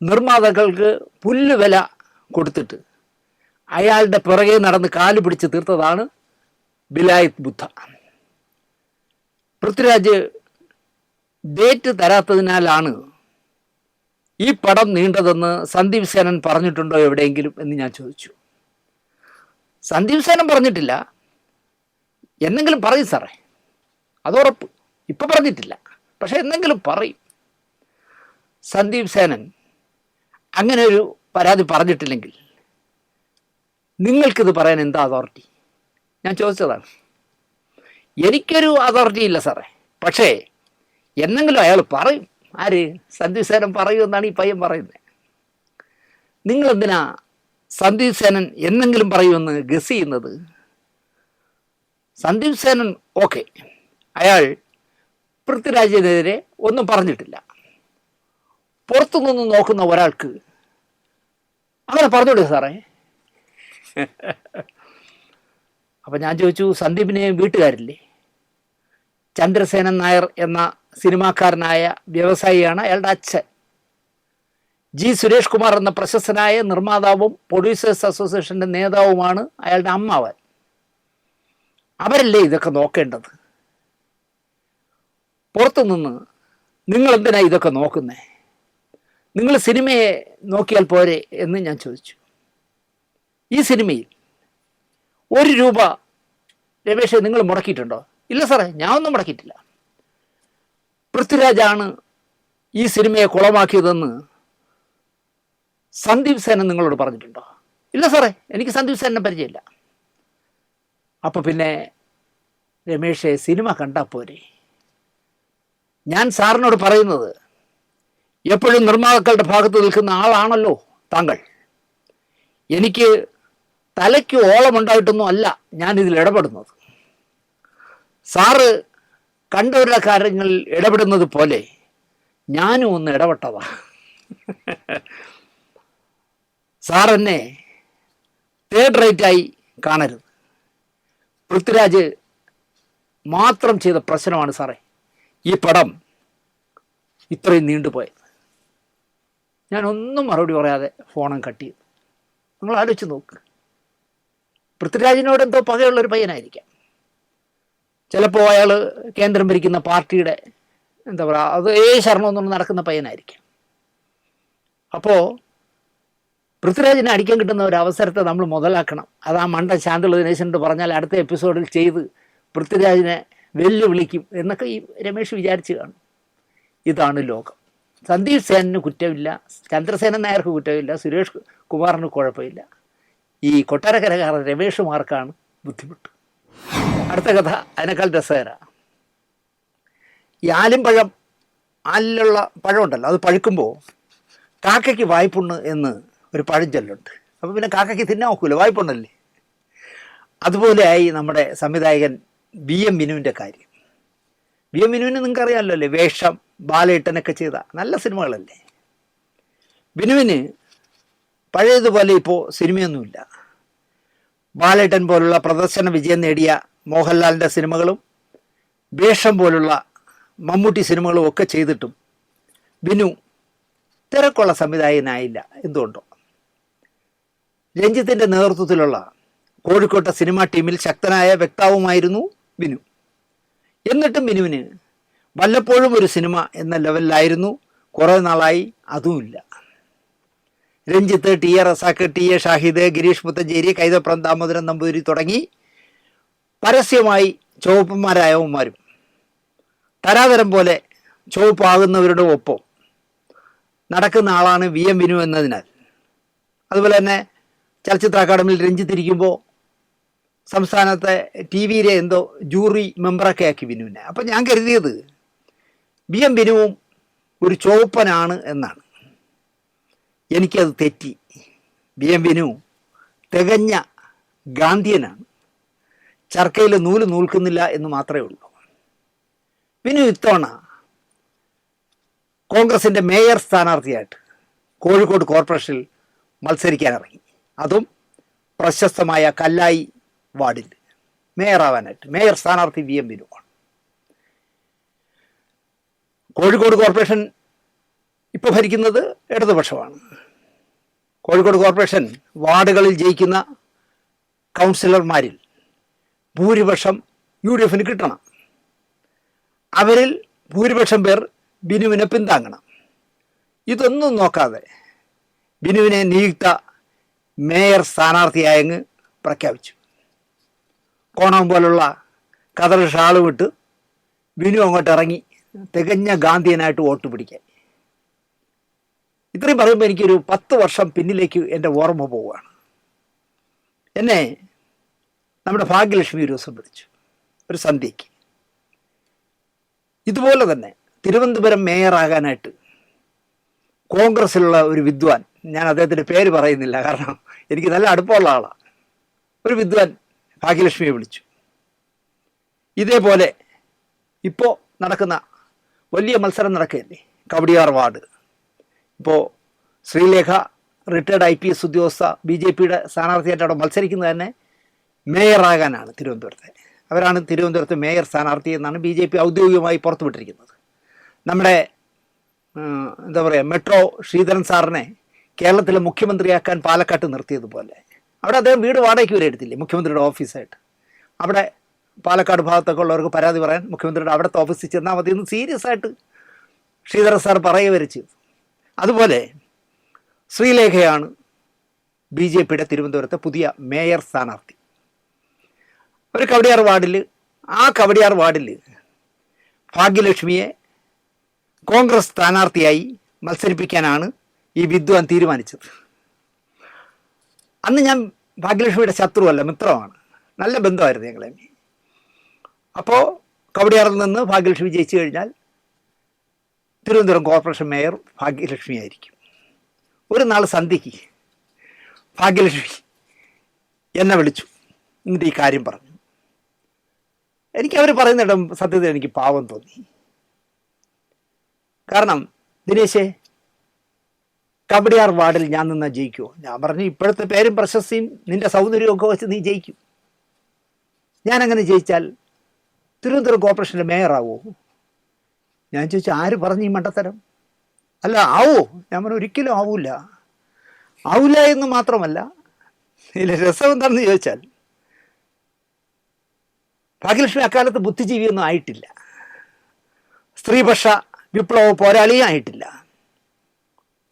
നിർമ്മാതാക്കൾക്ക് പുല്ലുവില കൊടുത്തിട്ട് അയാളുടെ പിറകെ നടന്ന് കാല് പിടിച്ച് തീർത്തതാണ് ബിലായത് ബുദ്ധ. പൃഥ്വിരാജ് ഡേറ്റ് തരാത്തതിനാലാണ് ഈ പടം നീണ്ടതെന്ന് സന്ദീപ് സേനൻ പറഞ്ഞിട്ടുണ്ടോ എവിടെയെങ്കിലും എന്ന് ഞാൻ ചോദിച്ചു. സന്ദീപ് സേനൻ പറഞ്ഞിട്ടില്ല, എന്നെങ്കിലും പറയും സാറേ, അതുറപ്പ്. ഇപ്പം പറഞ്ഞിട്ടില്ല, പക്ഷെ എന്തെങ്കിലും പറയും. സന്ദീപ് സേനൻ അങ്ങനെ ഒരു പരാതി പറഞ്ഞിട്ടില്ലെങ്കിൽ നിങ്ങൾക്കിത് പറയാൻ എന്താ അതോറിറ്റി? ഞാൻ ചോദിച്ചതാണ്. എനിക്കൊരു അതോറിറ്റി ഇല്ല സാറേ, പക്ഷേ എന്നെങ്കിലും അയാൾ പറയും. ആര്? സന്ദീപ് സേനൻ പറയുമെന്നാണ് ഈ പയ്യൻ പറയുന്നത്. നിങ്ങളെന്തിനാ സന്ദീപ് സേനൻ എന്നെങ്കിലും പറയുമെന്ന് ഗസ് ചെയ്യുന്നത്? സന്ദീപ് സേനൻ ഓക്കെ, അയാൾ പൃഥ്വിരാജിനെതിരെ ഒന്നും പറഞ്ഞിട്ടില്ല. പുറത്തുനിന്ന് നോക്കുന്ന ഒരാൾക്ക് അങ്ങനെ പറഞ്ഞോളൂ സാറേ. അപ്പം ഞാൻ ചോദിച്ചു, സന്ദീപിനെ വീട്ടുകാരില്ലേ? ചന്ദ്രസേനൻ നായർ എന്ന സിനിമാക്കാരനായ വ്യവസായിയാണ് അയാളുടെ അച്ഛൻ. ജി സുരേഷ് കുമാർ എന്ന പ്രശസ്തനായ നിർമ്മാതാവും പ്രൊഡ്യൂസേഴ്സ് അസോസിയേഷൻ്റെ നേതാവുമാണ് അയാളുടെ അമ്മാവൻ. അവരല്ലേ ഇതൊക്കെ നോക്കേണ്ടത്? പുറത്തുനിന്ന് നിങ്ങളെന്തിനാ ഇതൊക്കെ നോക്കുന്നേ? നിങ്ങൾ സിനിമയെ നോക്കിയാൽ പോരെ എന്ന് ഞാൻ ചോദിച്ചു. ഈ സിനിമയിൽ 1 രൂപ രമേശ് നിങ്ങൾ മുടക്കിയിട്ടുണ്ടോ? ഇല്ല സാറേ, ഞാൻ ഒന്നും മുടക്കിയിട്ടില്ല. പൃഥ്വിരാജാണ് ഈ സിനിമയെ കുളമാക്കിയതെന്ന് സന്ദീപ് സേനൻ നിങ്ങളോട് പറഞ്ഞിട്ടുണ്ടോ? ഇല്ല സാറേ, എനിക്ക് സന്ദീപ് സേനനെ പരിചയമില്ല. അപ്പോൾ പിന്നെ രമേശേ, സിനിമ കണ്ടാൽ പോരെ? ഞാൻ സാറിനോട് പറയുന്നത്, എപ്പോഴും നിർമ്മാതാക്കളുടെ ഭാഗത്ത് നിൽക്കുന്ന ആളാണല്ലോ താങ്കൾ. എനിക്ക് തലയ്ക്ക് ഓളമുണ്ടായിട്ടൊന്നും അല്ല ഞാനിതിൽ ഇടപെടുന്നത്. സാറ് കണ്ടവരുടെ കാര്യങ്ങളിൽ ഇടപെടുന്നത് പോലെ ഞാനും ഒന്ന് ഇടപെട്ടതാ. സാറെന്നെ തേർഡ് റേറ്റായി കാണരുത്. പൃഥ്വിരാജ് മാത്രം ചെയ്ത പ്രശ്നമാണ് സാറേ ഈ പടം ഇത്രയും നീണ്ടുപോയത്. ഞാനൊന്നും മറുപടി പറയാതെ ഫോണും കട്ട് ചെയ്തു. നിങ്ങൾ ആലോചിച്ച് നോക്ക്. പൃഥ്വിരാജിനോട് എന്തോ പകയുള്ളൊരു പയ്യനായിരിക്കാം. ചിലപ്പോൾ അയാൾ കേന്ദ്രം ഭരിക്കുന്ന പാർട്ടിയുടെ എന്താ പറയുക, അത് ശർമ്മൊന്നും നടക്കുന്ന പയ്യനായിരിക്കാം. അപ്പോൾ പൃഥ്വിരാജിനെ അടിക്കാൻ കിട്ടുന്ന ഒരു അവസരത്തെ നമ്മൾ മുതലാക്കണം. അത് ആ മണ്ട ശാന്തുള്ള ദിനേശനോട് പറഞ്ഞാൽ അടുത്ത എപ്പിസോഡിൽ ചെയ്ത് പൃഥ്വിരാജിനെ വെല്ലുവിളിക്കും എന്നൊക്കെ ഈ രമേശ് വിചാരിച്ച് കാണും. ഇതാണ് ലോകം. സന്ദീപ് സേനന് കുറ്റമില്ല, ചന്ദ്രസേനൻ നായർക്ക് കുറ്റമില്ല, സുരേഷ് കുമാറിന് കുഴപ്പമില്ല. ഈ കൊട്ടാരക്കരക്കാരൻ രമേഷുമാർക്കാണ് ബുദ്ധിമുട്ട്. അടുത്ത കഥ അതിനേക്കാൾ രസകര. ഈ ആലിമ്പഴം, ആലിലുള്ള പഴമുണ്ടല്ലോ, അത് പഴുക്കുമ്പോൾ കാക്കയ്ക്ക് വായ്പുണ്ണ് എന്ന് ഒരു പഴഞ്ചൊല്ലുണ്ട്. അപ്പോൾ പിന്നെ കാക്കയ്ക്ക് തിന്നാൻ നോക്കൂല, വായ്പുണ്ണല്ലേ. അതുപോലെയായി നമ്മുടെ സംവിധായകൻ VM വിനുവിൻ്റെ കാര്യം. VM വിനുവിന് നിങ്ങൾക്ക് അറിയാമല്ലോ അല്ലേ, വേഷം, ബാലേട്ടനൊക്കെ ചെയ്ത നല്ല സിനിമകളല്ലേ. വിനുവിന് പഴയതുപോലെ ഇപ്പോൾ സിനിമയൊന്നുമില്ല. ബാലേട്ടൻ പോലുള്ള പ്രദർശന വിജയം നേടിയ മോഹൻലാലിൻ്റെ സിനിമകളും വേഷം പോലുള്ള മമ്മൂട്ടി സിനിമകളും ഒക്കെ ചെയ്തിട്ടും വിനു തിരക്കുള്ള സംവിധായകനായില്ല. എന്തുകൊണ്ടോ? രഞ്ജിത്തിൻ്റെ നേതൃത്വത്തിലുള്ള കോഴിക്കോട്ടെ സിനിമാ ടീമിൽ ശക്തനായ വ്യക്താവുമായിരുന്നു വിനു. എന്നിട്ടും വിനുവിന് വല്ലപ്പോഴും ഒരു സിനിമ എന്ന ലെവലിലായിരുന്നു. കുറേ നാളായി അതുമില്ല. രഞ്ജിത്ത്, TA റസാഖ്, TA ഷാഹിദ്, ഗിരീഷ് പുത്തഞ്ചേരി, കൈതപ്രം ദാമോദരൻ നമ്പൂതിരി തുടങ്ങി പരസ്യമായി ചുവപ്പന്മാരായവന്മാരും തരാതരം പോലെ ചുവപ്പാകുന്നവരുടെ ഒപ്പം നടക്കുന്ന ആളാണ് VM വിനു എന്നതിനാൽ. അതുപോലെ തന്നെ ചലച്ചിത്ര അക്കാദമിയിൽ രഞ്ജിത്തിരിക്കുമ്പോൾ സംസ്ഥാനത്തെ TV എന്തോ ജൂറി മെമ്പറൊക്കെ ആക്കി വിനുവിനെ. അപ്പം ഞാൻ കരുതിയത് VM വിനുവും ഒരു ചുവപ്പനാണ് എന്നാണ്. എനിക്കത് തെറ്റി. VM വിനു തികഞ്ഞ ഗാന്ധിയനാണ്. ചർക്കയിൽ നൂല് നൂൽക്കുന്നില്ല എന്ന് മാത്രമേ ഉള്ളൂ. വിനു ഇത്തവണ കോൺഗ്രസിൻ്റെ മേയർ സ്ഥാനാർത്ഥിയായിട്ട് കോഴിക്കോട് കോർപ്പറേഷനിൽ മത്സരിക്കാൻ ഇറങ്ങി. അതും പ്രശസ്തമായ കല്ലായി വാർഡിൽ മേയറാവാനായിട്ട്. മേയർ സ്ഥാനാർത്ഥി VM വിനുവാണ്. കോഴിക്കോട് കോർപ്പറേഷൻ ഇപ്പോൾ ഭരിക്കുന്നത് ഇടതുപക്ഷമാണ്. കോഴിക്കോട് കോർപ്പറേഷൻ വാർഡുകളിൽ ജയിക്കുന്ന കൗൺസിലർമാരിൽ ഭൂരിപക്ഷം UDF കിട്ടണം. അവരിൽ ഭൂരിപക്ഷം പേർ ബിനുവിനെ പിന്താങ്ങണം. ഇതൊന്നും നോക്കാതെ ബിനുവിനെ നിയുക്ത മേയർ സ്ഥാനാർത്ഥിയായങ്ങ് പ്രഖ്യാപിച്ചു. കോണം പോലുള്ള കതർ ഷാള് വിട്ട് ബിനു അങ്ങോട്ട് ഇറങ്ങി തികഞ്ഞ ഗാന്ധിയനായിട്ട് വോട്ട് പിടിക്കാൻ. ഇത്രയും പറയുമ്പോൾ എനിക്കൊരു 10 വർഷം പിന്നിലേക്ക് എൻ്റെ ഓർമ്മ പോവുകയാണ്. എന്നെ നമ്മുടെ ഭാഗ്യലക്ഷ്മി ഒരു ദിവസം വിളിച്ചു, ഒരു സന്ധ്യയ്ക്ക്. ഇതുപോലെ തന്നെ തിരുവനന്തപുരം മേയറാകാനായിട്ട് കോൺഗ്രസ്സിലുള്ള ഒരു വിദ്വാൻ, ഞാൻ അദ്ദേഹത്തിൻ്റെ പേര് പറയുന്നില്ല കാരണം എനിക്ക് നല്ല അടുപ്പമുള്ള ആളാണ്, ഒരു വിദ്വാൻ ഭാഗ്യലക്ഷ്മിയെ വിളിച്ചു. ഇതേപോലെ ഇപ്പോൾ നടക്കുന്ന വലിയ മത്സരം നടക്കുകയല്ലേ കവടിയാർ വാർഡ്. ഇപ്പോൾ ശ്രീലേഖ റിട്ടയർഡ് IPS ഉദ്യോഗസ്ഥ BJPയുടെ സ്ഥാനാർത്ഥിയായിട്ട് അവിടെ മത്സരിക്കുന്നത് തന്നെ മേയറാകാനാണ് തിരുവനന്തപുരത്തെ. അവരാണ് തിരുവനന്തപുരത്ത് മേയർ സ്ഥാനാർത്ഥി എന്നാണ് BJP ഔദ്യോഗികമായി പുറത്തുവിട്ടിരിക്കുന്നത്. നമ്മുടെ എന്താ പറയുക, മെട്രോ ശ്രീധരൻ സാറിനെ കേരളത്തിലെ മുഖ്യമന്ത്രിയാക്കാൻ പാലക്കാട്ട് നിർത്തിയതുപോലെ അവിടെ അദ്ദേഹം വീട് വാടകയ്ക്ക് വരെ എടുത്തില്ലേ മുഖ്യമന്ത്രിയുടെ ഓഫീസായിട്ട്. അവിടെ പാലക്കാട് ഭാഗത്തൊക്കെ ഉള്ളവർക്ക് പരാതി പറയാൻ മുഖ്യമന്ത്രിയുടെ അവിടുത്തെ ഓഫീസിൽ ചെന്നാൽ മതി എന്ന് സീരിയസ് ആയിട്ട് ശ്രീധരൻ സാർ പറയുക വരെ ചെയ്തു. അതുപോലെ ശ്രീലേഖയാണ് BJPയുടെ തിരുവനന്തപുരത്തെ പുതിയ മേയർ സ്ഥാനാർത്ഥി. ഒരു കവടിയാർ വാർഡിൽ, ആ കവടിയാർ വാർഡിൽ ഭാഗ്യലക്ഷ്മിയെ കോൺഗ്രസ് സ്ഥാനാർത്ഥിയായി മത്സരിപ്പിക്കാനാണ് ഈ വിദ്വാൻ തീരുമാനിച്ചത്. അന്ന് ഞാൻ ഭാഗ്യലക്ഷ്മിയുടെ ശത്രുവല്ല, മിത്രമാണ്, നല്ല ബന്ധമായിരുന്നു ഞങ്ങളെ. അപ്പോൾ കവടിയാറിൽ നിന്ന് ഭാഗ്യലക്ഷ്മി ജയിച്ചു കഴിഞ്ഞാൽ തിരുവനന്തപുരം കോർപ്പറേഷൻ മേയർ ഭാഗ്യലക്ഷ്മി ആയിരിക്കും. ഒരു നാൾ സന്ധ്യയ്ക്ക് ഭാഗ്യലക്ഷ്മി എന്നെ വിളിച്ചു, എന്നിട്ട് ഈ കാര്യം പറഞ്ഞു. എനിക്കവർ പറയുന്നിടം സത്യത്തിൽ എനിക്ക് പാവം തോന്നി. കാരണം ദിനേശേ, കവടിയാർ വാർഡിൽ ഞാൻ നിന്നാൽ ജയിക്കുമോ? ഞാൻ പറഞ്ഞു, ഇപ്പോഴത്തെ പേരും പ്രശസ്തിയും നിന്റെ സൗന്ദര്യവും ഒക്കെ വെച്ച് നീ ജയിക്കും. ഞാനങ്ങനെ ജയിച്ചാൽ തിരുവനന്തപുരം കോർപ്പറേഷൻ്റെ മേയറാവോ? ഞാൻ ചോദിച്ചു, ആര് പറഞ്ഞു ഈ മണ്ടത്തരം? അല്ല, ആവോ? ഞാൻ പറഞ്ഞു, ഒരിക്കലും ആവൂല. ആവില്ല എന്ന് മാത്രമല്ല, ഇതിൽ രസം എന്താണെന്ന് ചോദിച്ചാൽ ഭാഗ്യലക്ഷ്മി അക്കാലത്ത് ബുദ്ധിജീവിയൊന്നും ആയിട്ടില്ല, സ്ത്രീപക്ഷ വിപ്ലവ പോരാളിയും ആയിട്ടില്ല,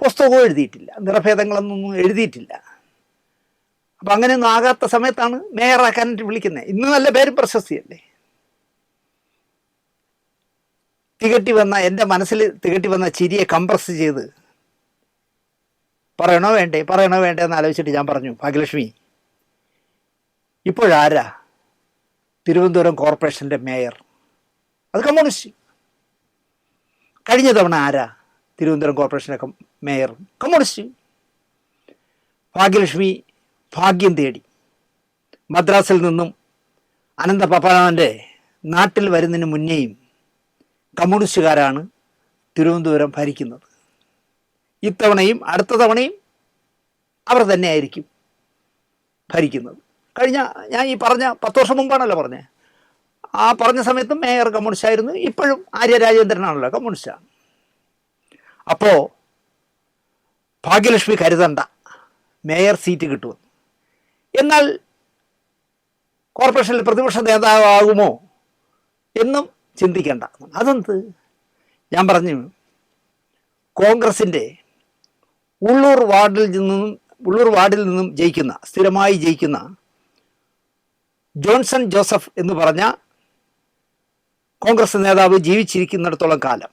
പുസ്തകവും എഴുതിയിട്ടില്ല, നിറഭേദങ്ങളൊന്നും എഴുതിയിട്ടില്ല. അപ്പം അങ്ങനെയൊന്നും ആകാത്ത സമയത്താണ് മേയറാക്കാനായിട്ട് വിളിക്കുന്നത്. ഇന്ന് നല്ല പേരും പ്രശസ്തിയല്ലേ. എൻ്റെ മനസ്സിൽ തികട്ടി വന്ന ചിരിയെ കംപ്രസ് ചെയ്ത് പറയണോ വേണ്ടേ എന്ന് ആലോചിച്ചിട്ട് ഞാൻ പറഞ്ഞു, ഭാഗ്യലക്ഷ്മി, ഇപ്പോഴാരാ തിരുവനന്തപുരം കോർപ്പറേഷൻ്റെ മേയർ? അത് കമ്മ്യൂണിസ്റ്റ്. കഴിഞ്ഞ തവണ ആരാ തിരുവനന്തപുരം കോർപ്പറേഷൻ്റെ മേയർ? കമ്മ്യൂണിസ്റ്റ്. ഭാഗ്യലക്ഷ്മി ഭാഗ്യം തേടി മദ്രാസിൽ നിന്നും അനന്ത പപ്പനാമൻ്റെ നാട്ടിൽ വരുന്നതിന് മുന്നേയും കമ്മ്യൂണിസ്റ്റുകാരാണ് തിരുവനന്തപുരം ഭരിക്കുന്നത്. ഇത്തവണയും അടുത്ത തവണയും അവർ തന്നെയായിരിക്കും ഭരിക്കുന്നത്. കഴിഞ്ഞ ഞാൻ ഈ പറഞ്ഞ 10 വർഷം മുമ്പാണല്ലോ പറഞ്ഞത്. ആ പറഞ്ഞ സമയത്തും മേയർ കമ്മ്യൂണിസ്റ്റ് ആയിരുന്നു. ഇപ്പോഴും ആര്യ രാജേന്ദ്രനാണല്ലോ കമ്മ്യൂണിസ്റ്റാണ്. അപ്പോൾ ഭാഗ്യലക്ഷ്മി കരുതണ്ട മേയർ സീറ്റ് കിട്ടുമെന്ന്. എന്നാൽ കോർപ്പറേഷനിൽ പ്രതിപക്ഷ നേതാവാകുമോ എന്നും ചിന്തിക്കേണ്ട. അതെന്ത്? ഞാൻ പറഞ്ഞു, കോൺഗ്രസിൻ്റെ ഉള്ളൂർ വാർഡിൽ നിന്നും സ്ഥിരമായി ജയിക്കുന്ന ജോൺസൺ ജോസഫ് എന്ന് പറഞ്ഞ കോൺഗ്രസ് നേതാവ് ജീവിച്ചിരിക്കുന്നിടത്തോളം കാലം